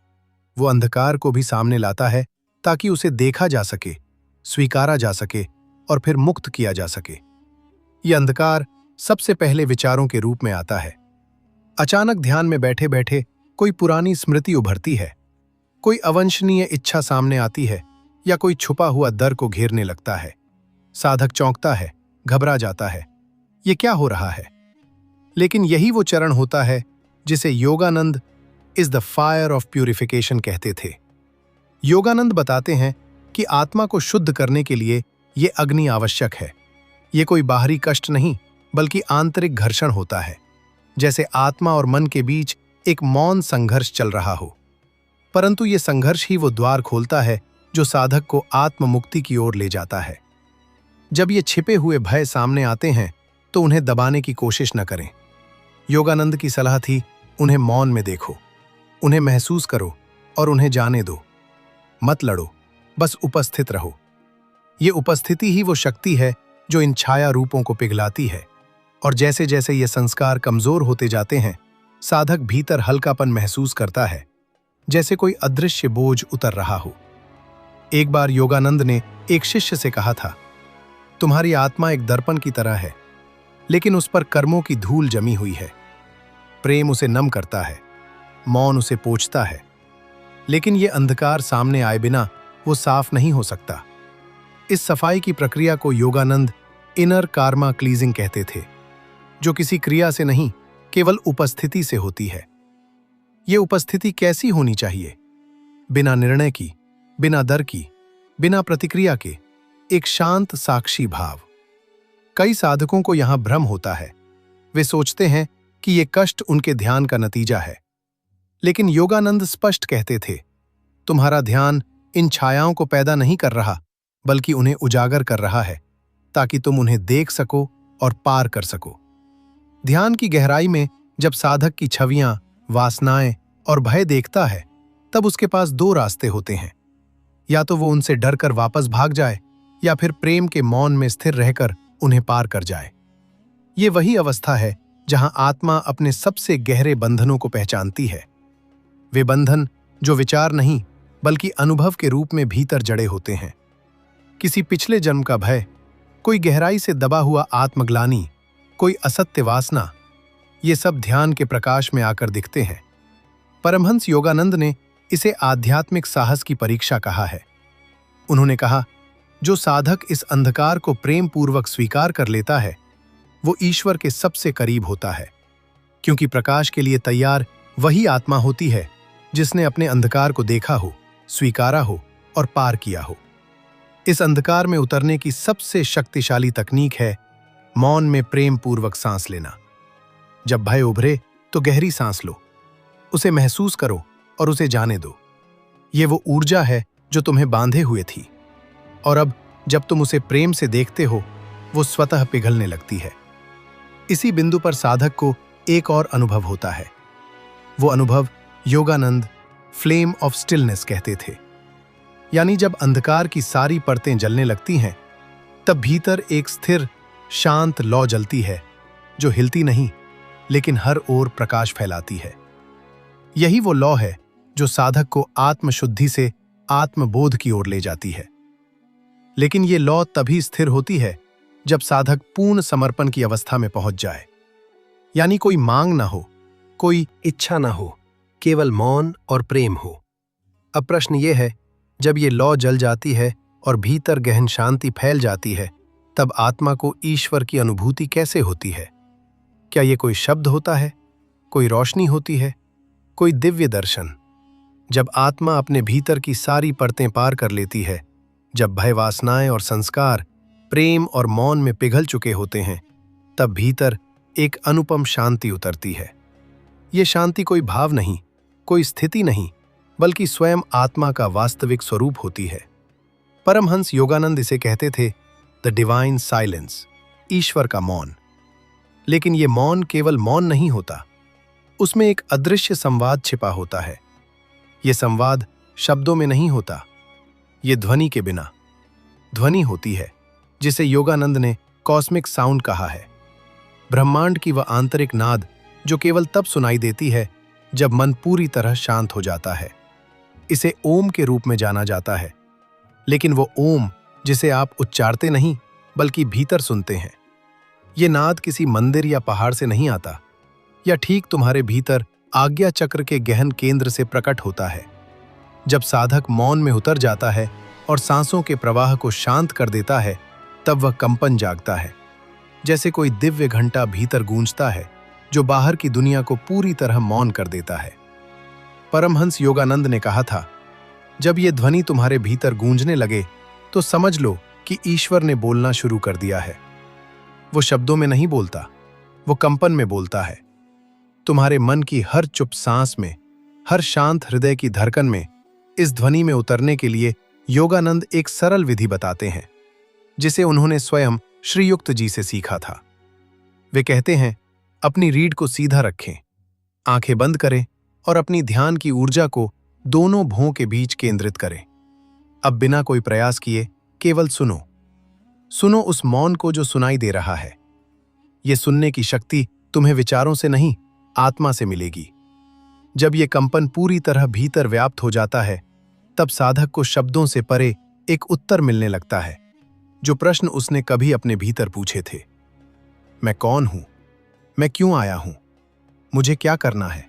S1: वो अंधकार को भी सामने लाता है ताकि उसे देखा जा सके, स्वीकारा जा सके और फिर मुक्त किया जा सके। यह अंधकार सबसे पहले विचारों के रूप में आता है। अचानक ध्यान में बैठे बैठे कोई पुरानी स्मृति उभरती है, कोई अवंशनीय इच्छा सामने आती है या कोई छुपा हुआ डर को घेरने लगता है। साधक चौंकता है, घबरा जाता है, ये क्या हो रहा है? लेकिन यही वो चरण होता है जिसे Yogananda is the fire of purification कहते थे। योगानंद बताते हैं कि आत्मा को शुद्ध करने के लिए ये अग्नि आवश्यक है। ये कोई बाहरी कष्ट नहीं, बल्कि आंतरिक घर्षण होता है, जैसे आत्मा और मन के बीच एक मौन संघर्ष चल रहा हो। परंतु ये संघर्ष ही वो द्वार खोलता है जो साधक को आत्म मुक्ति की ओर ले जाता है। जब ये छिपे हुए भय सामने आते हैं तो उन्हें दबाने की कोशिश न करें। योगानंद की सलाह थी, उन्हें मौन में देखो, उन्हें महसूस करो और उन्हें जाने दो। मत लड़ो, बस उपस्थित रहो। ये उपस्थिति ही वो शक्ति है जो इन छाया रूपों को पिघलाती है। और जैसे जैसे ये संस्कार कमजोर होते जाते हैं, साधक भीतर हल्कापन महसूस करता है, जैसे कोई अदृश्य बोझ उतर रहा हो। एक बार योगानंद ने एक शिष्य से कहा था, तुम्हारी आत्मा एक दर्पण की तरह है, लेकिन उस पर कर्मों की धूल जमी हुई है। प्रेम उसे नम करता है, मौन उसे पोंछता है, लेकिन ये अंधकार सामने आए बिना वो साफ नहीं हो सकता। इस सफाई की प्रक्रिया को योगानंद इनर कार्मा क्लीजिंग कहते थे, जो किसी क्रिया से नहीं, केवल उपस्थिति से होती है। ये उपस्थिति कैसी होनी चाहिए? बिना निर्णय की, बिना डर की, बिना प्रतिक्रिया के, एक शांत साक्षी भाव। कई साधकों को यहां भ्रम होता है। वे सोचते हैं कि ये कष्ट उनके ध्यान का नतीजा है, लेकिन योगानंद स्पष्ट कहते थे, तुम्हारा ध्यान इन छायाओं को पैदा नहीं कर रहा, बल्कि उन्हें उजागर कर रहा है, ताकि तुम उन्हें देख सको और पार कर सको। ध्यान की गहराई में जब साधक की छवियां, वासनाएं और भय देखता है, तब उसके पास दो रास्ते होते हैं। या तो वो उनसे डरकर वापस भाग जाए, या फिर प्रेम के मौन में स्थिर रहकर उन्हें पार कर जाए। ये वही अवस्था है जहां आत्मा अपने सबसे गहरे बंधनों को पहचानती है। वे बंधन जो विचार नहीं, बल्कि अनुभव के रूप में भीतर जड़े होते हैं। किसी पिछले जन्म का भय, कोई गहराई से दबा हुआ आत्मग्लानि, कोई असत्य वासना, ये सब ध्यान के प्रकाश में आकर दिखते हैं। परमहंस योगानंद ने इसे आध्यात्मिक साहस की परीक्षा कहा है। उन्होंने कहा, जो साधक इस अंधकार को प्रेम पूर्वक स्वीकार कर लेता है, वो ईश्वर के सबसे करीब होता है, क्योंकि प्रकाश के लिए तैयार वही आत्मा होती है जिसने अपने अंधकार को देखा हो, स्वीकारा हो और पार किया हो। इस अंधकार में उतरने की सबसे शक्तिशाली तकनीक है मौन में प्रेम पूर्वक सांस लेना। जब भय उभरे तो गहरी सांस लो, उसे महसूस करो और उसे जाने दो। ये वो ऊर्जा है जो तुम्हें बांधे हुए थी, और अब जब तुम उसे प्रेम से देखते हो, वो स्वतः पिघलने लगती है। इसी बिंदु पर साधक को एक और अनुभव होता है। वो अनुभव योगानंद फ्लेम ऑफ स्टिलनेस कहते थे। यानी जब अंधकार की सारी परतें जलने लगती हैं, तब भीतर एक स्थिर, शांत लौ जलती है, जो हिलती नहीं, लेकिन हर ओर प्रकाश फैलाती है। यही वो लौ है जो साधक को आत्मशुद्धि से आत्मबोध की ओर ले जाती है। लेकिन ये लौ तभी स्थिर होती है जब साधक पूर्ण समर्पण की अवस्था में पहुंच जाए। यानी कोई मांग ना हो, कोई इच्छा ना हो, केवल मौन और प्रेम हो। अब प्रश्न ये है, जब ये लौ जल जाती है और भीतर गहन शांति फैल जाती है, तब आत्मा को ईश्वर की अनुभूति कैसे होती है? क्या ये कोई शब्द होता है, कोई रोशनी होती है, कोई दिव्य दर्शन? जब आत्मा अपने भीतर की सारी परतें पार कर लेती है, जब भय, वासनाएं और संस्कार प्रेम और मौन में पिघल चुके होते हैं, तब भीतर एक अनुपम शांति उतरती है। ये शांति कोई भाव नहीं, कोई स्थिति नहीं, बल्कि स्वयं आत्मा का वास्तविक स्वरूप होती है। परमहंस योगानंद इसे कहते थे द डिवाइन साइलेंस, ईश्वर का मौन। लेकिन ये मौन केवल मौन नहीं होता, उसमें एक अदृश्य संवाद छिपा होता है। ये संवाद शब्दों में नहीं होता, ये ध्वनि के बिना ध्वनि होती है, जिसे योगानंद ने कॉस्मिक साउंड कहा है। ब्रह्मांड की वह आंतरिक नाद जो केवल तब सुनाई देती है जब मन पूरी तरह शांत हो जाता है। इसे ओम के रूप में जाना जाता है, लेकिन वो ओम जिसे आप उच्चारते नहीं बल्कि भीतर सुनते हैं। ये नाद किसी मंदिर या पहाड़ से नहीं आता, या ठीक तुम्हारे भीतर आज्ञा चक्र के गहन केंद्र से प्रकट होता है। जब साधक मौन में उतर जाता है और सांसों के प्रवाह को शांत कर देता है, तब वह कंपन जागता है, जैसे कोई दिव्य घंटा भीतर गूंजता है जो बाहर की दुनिया को पूरी तरह मौन कर देता है। परमहंस योगानंद ने कहा था, जब ये ध्वनि तुम्हारे भीतर गूंजने लगे तो समझ लो कि ईश्वर ने बोलना शुरू कर दिया है। वो शब्दों में नहीं बोलता, वो कंपन में बोलता है। तुम्हारे मन की हर चुप सांस में, हर शांत हृदय की धड़कन में इस ध्वनि में उतरने के लिए योगानंद एक सरल विधि बताते हैं, जिसे उन्होंने स्वयं श्रीयुक्त जी से सीखा था। वे कहते हैं, अपनी रीढ़ को सीधा रखें, आंखें बंद करें और अपनी ध्यान की ऊर्जा को दोनों भौं के बीच केंद्रित करें। अब बिना कोई प्रयास किए केवल सुनो। सुनो उस मौन को जो सुनाई दे रहा है। ये सुनने की शक्ति तुम्हें विचारों से नहीं, आत्मा से मिलेगी। जब ये कंपन पूरी तरह भीतर व्याप्त हो जाता है, तब साधक को शब्दों से परे एक उत्तर मिलने लगता है, जो प्रश्न उसने कभी अपने भीतर पूछे थे। मैं कौन हूं? मैं क्यों आया हूं? मुझे क्या करना है?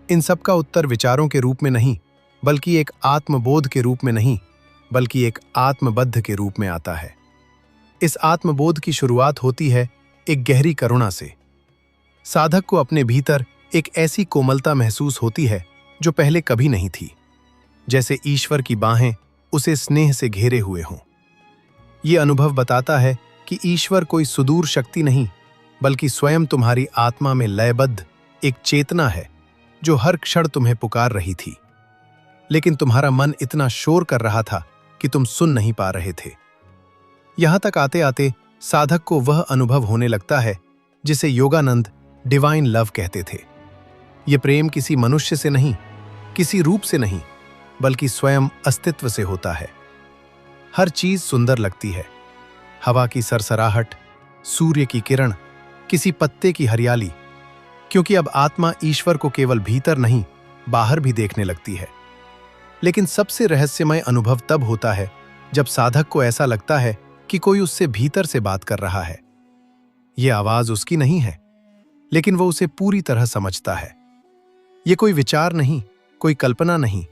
S1: इन सब का उत्तर विचारों के रूप में नहीं, बल्कि एक आत्मबोध के रूप में नहीं, बल्कि एक आत्मबद्ध के रूप में आता है। इस आत्मबोध की शुरुआत होती है एक गहरी करुणा से। साधक को अपने भीतर एक ऐसी कोमलता महसूस होती है जो पहले कभी नहीं थी, जैसे ईश्वर की बाहें उसे स्नेह से घेरे हुए हों। ये अनुभव बताता है कि ईश्वर कोई सुदूर शक्ति नहीं, बल्कि स्वयं तुम्हारी आत्मा में लयबद्ध एक चेतना है जो हर क्षण तुम्हें पुकार रही थी, लेकिन तुम्हारा मन इतना शोर कर रहा था कि तुम सुन नहीं पा रहे थे। यहां तक आते आते साधक को वह अनुभव होने लगता है जिसे योगानंद डिवाइन लव कहते थे। ये प्रेम किसी मनुष्य से नहीं, किसी रूप से नहीं, बल्कि स्वयं अस्तित्व से होता है। हर चीज सुंदर लगती है, हवा की सरसराहट, सूर्य की किरण, किसी पत्ते की हरियाली, क्योंकि अब आत्मा ईश्वर को केवल भीतर नहीं, बाहर भी देखने लगती है। लेकिन सबसे रहस्यमय अनुभव तब होता है जब साधक को ऐसा लगता है कि कोई उससे भीतर से बात कर रहा है। यह आवाज उसकी नहीं है, लेकिन वो उसे पूरी तरह समझता है। ये कोई विचार नहीं, कोई कल्पना नहीं।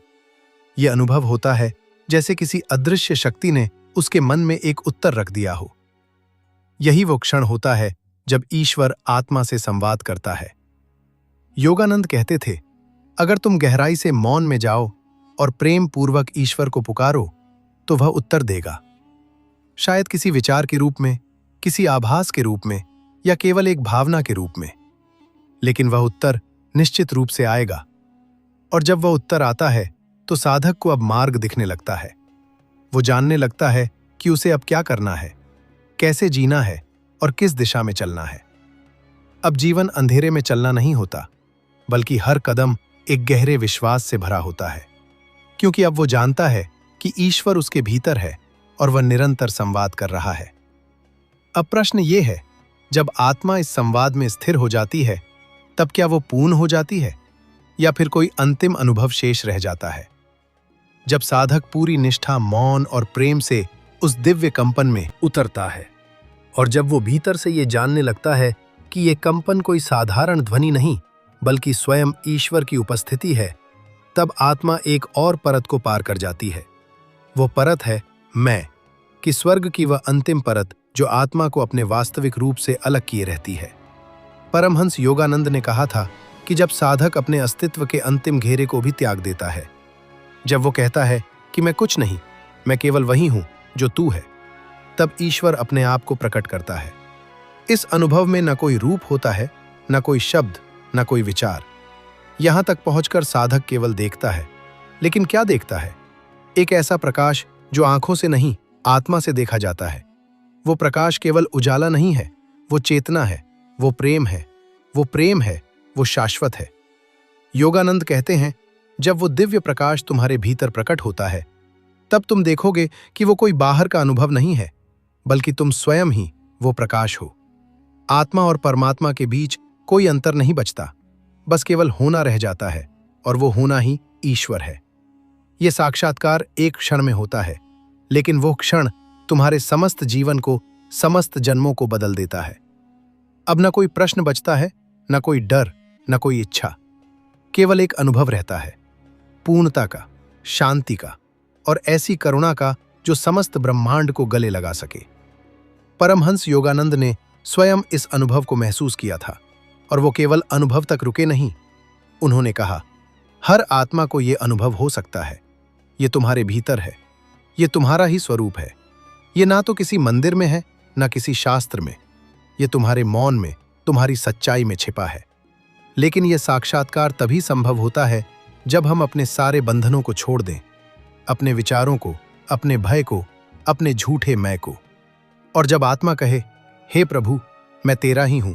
S1: यह अनुभव होता है जैसे किसी अदृश्य शक्ति ने उसके मन में एक उत्तर रख दिया हो। यही वो क्षण होता है जब ईश्वर आत्मा से संवाद करता है। योगानंद कहते थे, अगर तुम गहराई से मौन में जाओ और प्रेम पूर्वक ईश्वर को पुकारो, तो वह उत्तर देगा। शायद किसी विचार के रूप में, किसी आभास के रूप में, या केवल एक भावना के रूप में, लेकिन वह उत्तर निश्चित रूप से आएगा। और जब वह उत्तर आता है तो साधक को अब मार्ग दिखने लगता है। वो जानने लगता है कि उसे अब क्या करना है, कैसे जीना है और किस दिशा में चलना है। अब जीवन अंधेरे में चलना नहीं होता, बल्कि हर कदम एक गहरे विश्वास से भरा होता है, क्योंकि अब वो जानता है कि ईश्वर उसके भीतर है और वह निरंतर संवाद कर रहा है। अब प्रश्न ये है, जब आत्मा इस संवाद में स्थिर हो जाती है, तब क्या वो पूर्ण हो जाती है या फिर कोई अंतिम अनुभव शेष रह जाता है? जब साधक पूरी निष्ठा, मौन और प्रेम से उस दिव्य कंपन में उतरता है, और जब वो भीतर से ये जानने लगता है कि ये कंपन कोई साधारण ध्वनि नहीं, बल्कि स्वयं ईश्वर की उपस्थिति है, तब आत्मा एक और परत को पार कर जाती है। वो परत है मैं, कि स्वर्ग की वह अंतिम परत जो आत्मा को अपने वास्तविक रूप से अलग किए रहती है। परमहंस योगानंद ने कहा था कि जब साधक अपने अस्तित्व के अंतिम घेरे को भी त्याग देता है, जब वो कहता है कि मैं कुछ नहीं, मैं केवल वही हूं जो तू है, तब ईश्वर अपने आप को प्रकट करता है। इस अनुभव में न कोई रूप होता है, न कोई शब्द, न कोई विचार। यहां तक पहुंचकर साधक केवल देखता है, लेकिन क्या देखता है? एक ऐसा प्रकाश जो आंखों से नहीं, आत्मा से देखा जाता है। वो प्रकाश केवल उजाला नहीं है, वो चेतना है, वो प्रेम है, वो प्रेम है वो शाश्वत है। योगानंद कहते हैं, जब वो दिव्य प्रकाश तुम्हारे भीतर प्रकट होता है, तब तुम देखोगे कि वो कोई बाहर का अनुभव नहीं है, बल्कि तुम स्वयं ही वो प्रकाश हो। आत्मा और परमात्मा के बीच कोई अंतर नहीं बचता, बस केवल होना रह जाता है, और वो होना ही ईश्वर है। ये साक्षात्कार एक क्षण में होता है, लेकिन वो क्षण तुम्हारे समस्त जीवन को, समस्त जन्मों को बदल देता है। अब न कोई प्रश्न बचता है, न कोई डर, न कोई इच्छा। केवल एक अनुभव रहता है, पूर्णता का, शांति का और ऐसी करुणा का जो समस्त ब्रह्मांड को गले लगा सके। परमहंस योगानंद ने स्वयं इस अनुभव को महसूस किया था, और वो केवल अनुभव तक रुके नहीं। उन्होंने कहा, हर आत्मा को ये अनुभव हो सकता है। ये तुम्हारे भीतर है, ये तुम्हारा ही स्वरूप है। ये ना तो किसी मंदिर में है, ना किसी शास्त्र में। ये तुम्हारे मौन में, तुम्हारी सच्चाई में छिपा है। लेकिन यह साक्षात्कार तभी संभव होता है जब हम अपने सारे बंधनों को छोड़ दें, अपने विचारों को, अपने भय को, अपने झूठे मैं को। और जब आत्मा कहे, हे प्रभु, मैं तेरा ही हूं,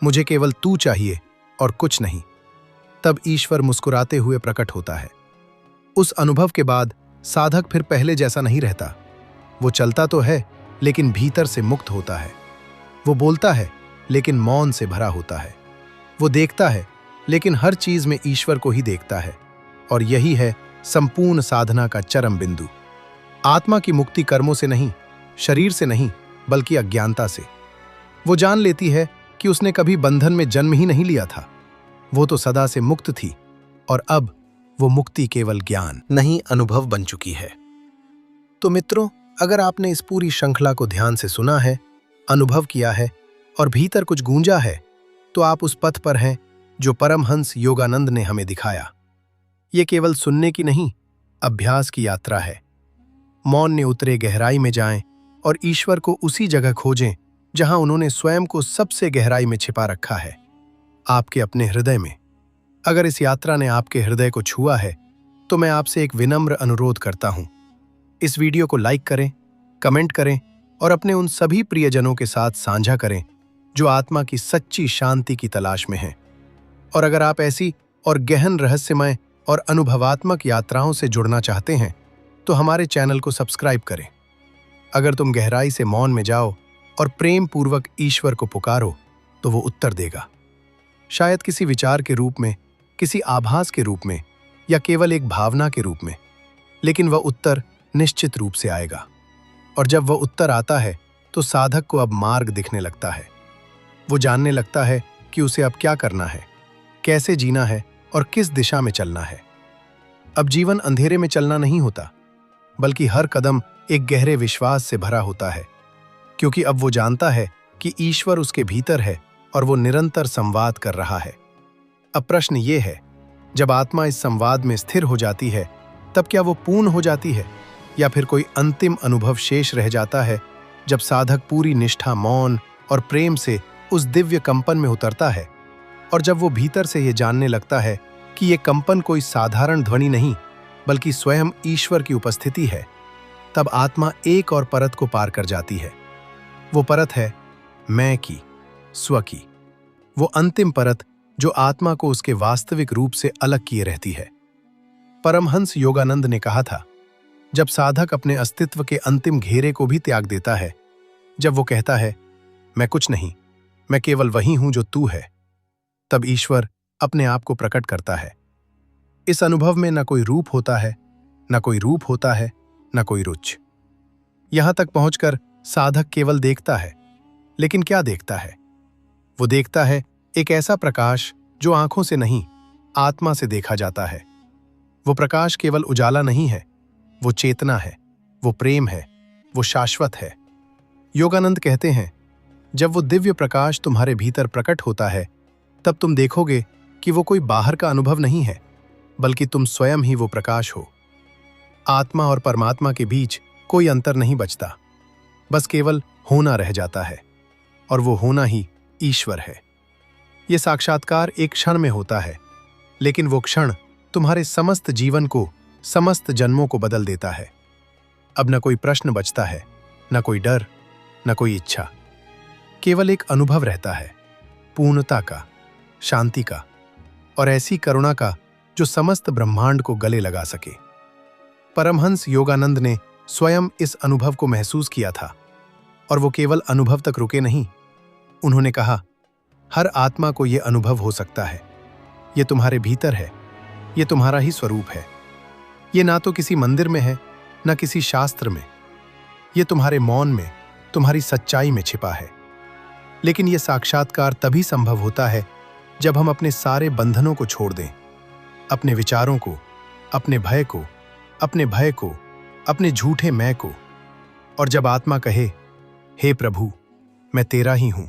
S1: मुझे केवल तू चाहिए और कुछ नहीं, तब ईश्वर मुस्कुराते हुए प्रकट होता है। उस अनुभव के बाद साधक फिर पहले जैसा नहीं रहता। वो चलता तो है, लेकिन भीतर से मुक्त होता है। वो बोलता है, लेकिन मौन से भरा होता है। वो देखता है, लेकिन हर चीज में ईश्वर को ही देखता है। और यही है संपूर्ण साधना का चरम बिंदु। आत्मा की मुक्ति कर्मों से नहीं, शरीर से नहीं, बल्कि अज्ञानता से। वो जान लेती है कि उसने कभी बंधन में जन्म ही नहीं लिया था। वो तो सदा से मुक्त थी, और अब वो मुक्ति केवल ज्ञान नहीं, अनुभव बन चुकी है। तो मित्रों, अगर आपने इस पूरी श्रृंखला को ध्यान से सुना है, अनुभव किया है और भीतर कुछ गूंजा है, तो आप उस पथ पर हैं जो परमहंस योगानंद ने हमें दिखाया। ये केवल सुनने की नहीं, अभ्यास की यात्रा है। मौन ने उतरे गहराई में जाएं और ईश्वर को उसी जगह खोजें जहां उन्होंने स्वयं को सबसे गहराई में छिपा रखा है, आपके अपने हृदय में। अगर इस यात्रा ने आपके हृदय को छुआ है, तो मैं आपसे एक विनम्र अनुरोध करता हूं, इस वीडियो को लाइक करें, कमेंट करें और अपने उन सभी प्रियजनों के साथ साझा करें जो आत्मा की सच्ची शांति की तलाश में हैं। और अगर आप ऐसी और गहन रहस्यमय और अनुभवात्मक यात्राओं से जुड़ना चाहते हैं, तो हमारे चैनल को सब्सक्राइब करें। अगर तुम गहराई से मौन में जाओ और प्रेम पूर्वक ईश्वर को पुकारो, तो वो उत्तर देगा। शायद किसी विचार के रूप में, किसी आभास के रूप में, या केवल एक भावना के रूप में, लेकिन वह उत्तर निश्चित रूप से आएगा। और जब वह उत्तर आता है, तो साधक को अब मार्ग दिखने लगता है। वो जानने लगता है कि उसे अब क्या करना है, कैसे जीना है और किस दिशा में चलना है। अब जीवन अंधेरे में चलना नहीं होता, बल्कि हर कदम एक गहरे विश्वास से भरा होता है, क्योंकि अब वो जानता है कि ईश्वर उसके भीतर है और वो निरंतर संवाद कर रहा है। अब प्रश्न ये है, जब आत्मा इस संवाद में स्थिर हो जाती है, तब क्या वो पूर्ण हो जाती है, या फिर कोई अंतिम अनुभव शेष रह जाता है जब साधक पूरी निष्ठा, मौन और प्रेम से उस दिव्य कंपन में उतरता है? और जब वो भीतर से ये जानने लगता है कि ये कंपन कोई साधारण ध्वनि नहीं, बल्कि स्वयं ईश्वर की उपस्थिति है, तब आत्मा एक और परत को पार कर जाती है। वो परत है मैं की, स्व की। वो अंतिम परत जो आत्मा को उसके वास्तविक रूप से अलग किए रहती है। परमहंस योगानंद ने कहा था, जब साधक अपने अस्तित्व के अंतिम घेरे को भी त्याग देता है, जब वो कहता है, मैं कुछ नहीं, मैं केवल वही हूं जो तू है, तब ईश्वर अपने आप को प्रकट करता है। इस अनुभव में न कोई रूप होता है, न कोई रूप होता है, न कोई रुच। यहां तक पहुंचकर साधक केवल देखता है, लेकिन क्या देखता है? वो देखता है एक ऐसा प्रकाश जो आंखों से नहीं, आत्मा से देखा जाता है। वो प्रकाश केवल उजाला नहीं है, वो चेतना है, वो प्रेम है, वो शाश्वत है। योगानंद कहते हैं, जब वो दिव्य प्रकाश तुम्हारे भीतर प्रकट होता है, तब तुम देखोगे कि वो कोई बाहर का अनुभव नहीं है, बल्कि तुम स्वयं ही वो प्रकाश हो। आत्मा और परमात्मा के बीच कोई अंतर नहीं बचता, बस केवल होना रह जाता है, और वो होना ही ईश्वर है। ये साक्षात्कार एक क्षण में होता है, लेकिन वो क्षण तुम्हारे समस्त जीवन को, समस्त जन्मों को बदल देता है। अब न कोई प्रश्न बचता है, न कोई डर, न कोई इच्छा। केवल एक अनुभव रहता है, पूर्णता का, शांति का और ऐसी करुणा का जो समस्त ब्रह्मांड को गले लगा सके। परमहंस योगानंद ने स्वयं इस अनुभव को महसूस किया था और वो केवल अनुभव तक रुके नहीं। उन्होंने कहा, हर आत्मा को यह अनुभव हो सकता है। ये तुम्हारे भीतर है, ये तुम्हारा ही स्वरूप है। ये ना तो किसी मंदिर में है, न किसी शास्त्र में। ये तुम्हारे मौन में, तुम्हारी सच्चाई में छिपा है। लेकिन यह साक्षात्कार तभी संभव होता है जब हम अपने सारे बंधनों को छोड़ दें, अपने विचारों को, अपने भय को, अपने झूठे मैं को। और जब आत्मा कहे, हे प्रभु, मैं तेरा ही हूं,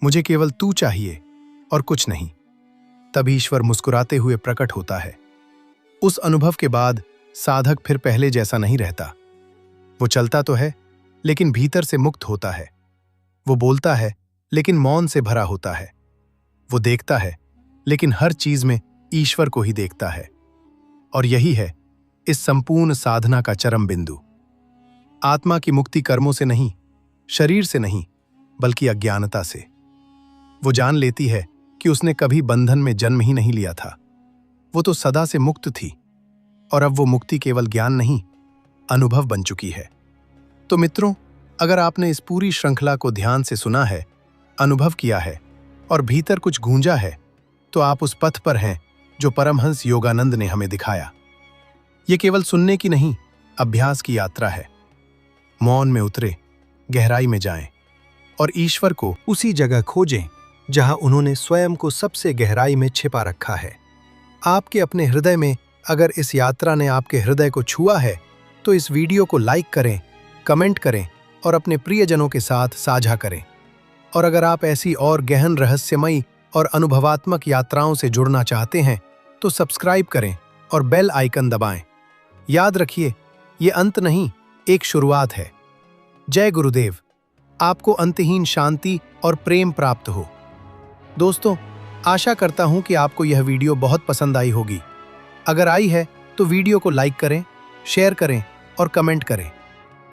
S1: मुझे केवल तू चाहिए और कुछ नहीं, तब ईश्वर मुस्कुराते हुए प्रकट होता है। उस अनुभव के बाद साधक फिर पहले जैसा नहीं रहता। वो चलता तो है, लेकिन भीतर से मुक्त होता है। वो बोलता है, लेकिन मौन से भरा होता है। वो देखता है, लेकिन हर चीज में ईश्वर को ही देखता है। और यही है इस संपूर्ण साधना का चरम बिंदु। आत्मा की मुक्ति कर्मों से नहीं, शरीर से नहीं, बल्कि अज्ञानता से। वो जान लेती है कि उसने कभी बंधन में जन्म ही नहीं लिया था। वो तो सदा से मुक्त थी और अब वो मुक्ति केवल ज्ञान नहीं, अनुभव बन चुकी है। तो मित्रों, अगर आपने इस पूरी श्रृंखला को ध्यान से सुना है, अनुभव किया है और भीतर कुछ गूंजा है, तो आप उस पथ पर हैं जो परमहंस योगानंद ने हमें दिखाया। ये केवल सुनने की नहीं, अभ्यास की यात्रा है। मौन में उतरे, गहराई में जाएं और ईश्वर को उसी जगह खोजें जहां उन्होंने स्वयं को सबसे गहराई में छिपा रखा है। आपके अपने हृदय में अगर इस यात्रा ने आपके हृदय को छुआ है, तो इस वीडियो को लाइक करें, कमेंट करें और अपने प्रियजनों के साथ साझा करें। और अगर आप ऐसी और गहन रहस्यमयी और अनुभवात्मक यात्राओं से जुड़ना चाहते हैं, तो सब्सक्राइब करें और बेल आइकन दबाएं। याद रखिए, ये अंत नहीं, एक शुरुआत है। जय गुरुदेव। आपको अंतहीन शांति और प्रेम प्राप्त हो। दोस्तों, आशा करता हूं कि आपको यह वीडियो बहुत पसंद आई होगी। अगर आई है तो वीडियो को लाइक करें, शेयर करें और कमेंट करें।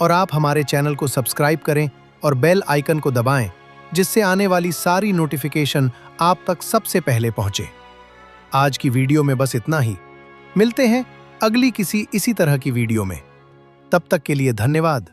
S1: और आप हमारे चैनल को सब्सक्राइब करें और बेल आइकन को दबाएं, जिससे आने वाली सारी नोटिफिकेशन आप तक सबसे पहले पहुंचे। आज की वीडियो में बस इतना ही। मिलते हैं अगली किसी इसी तरह की वीडियो में। तब तक के लिए धन्यवाद।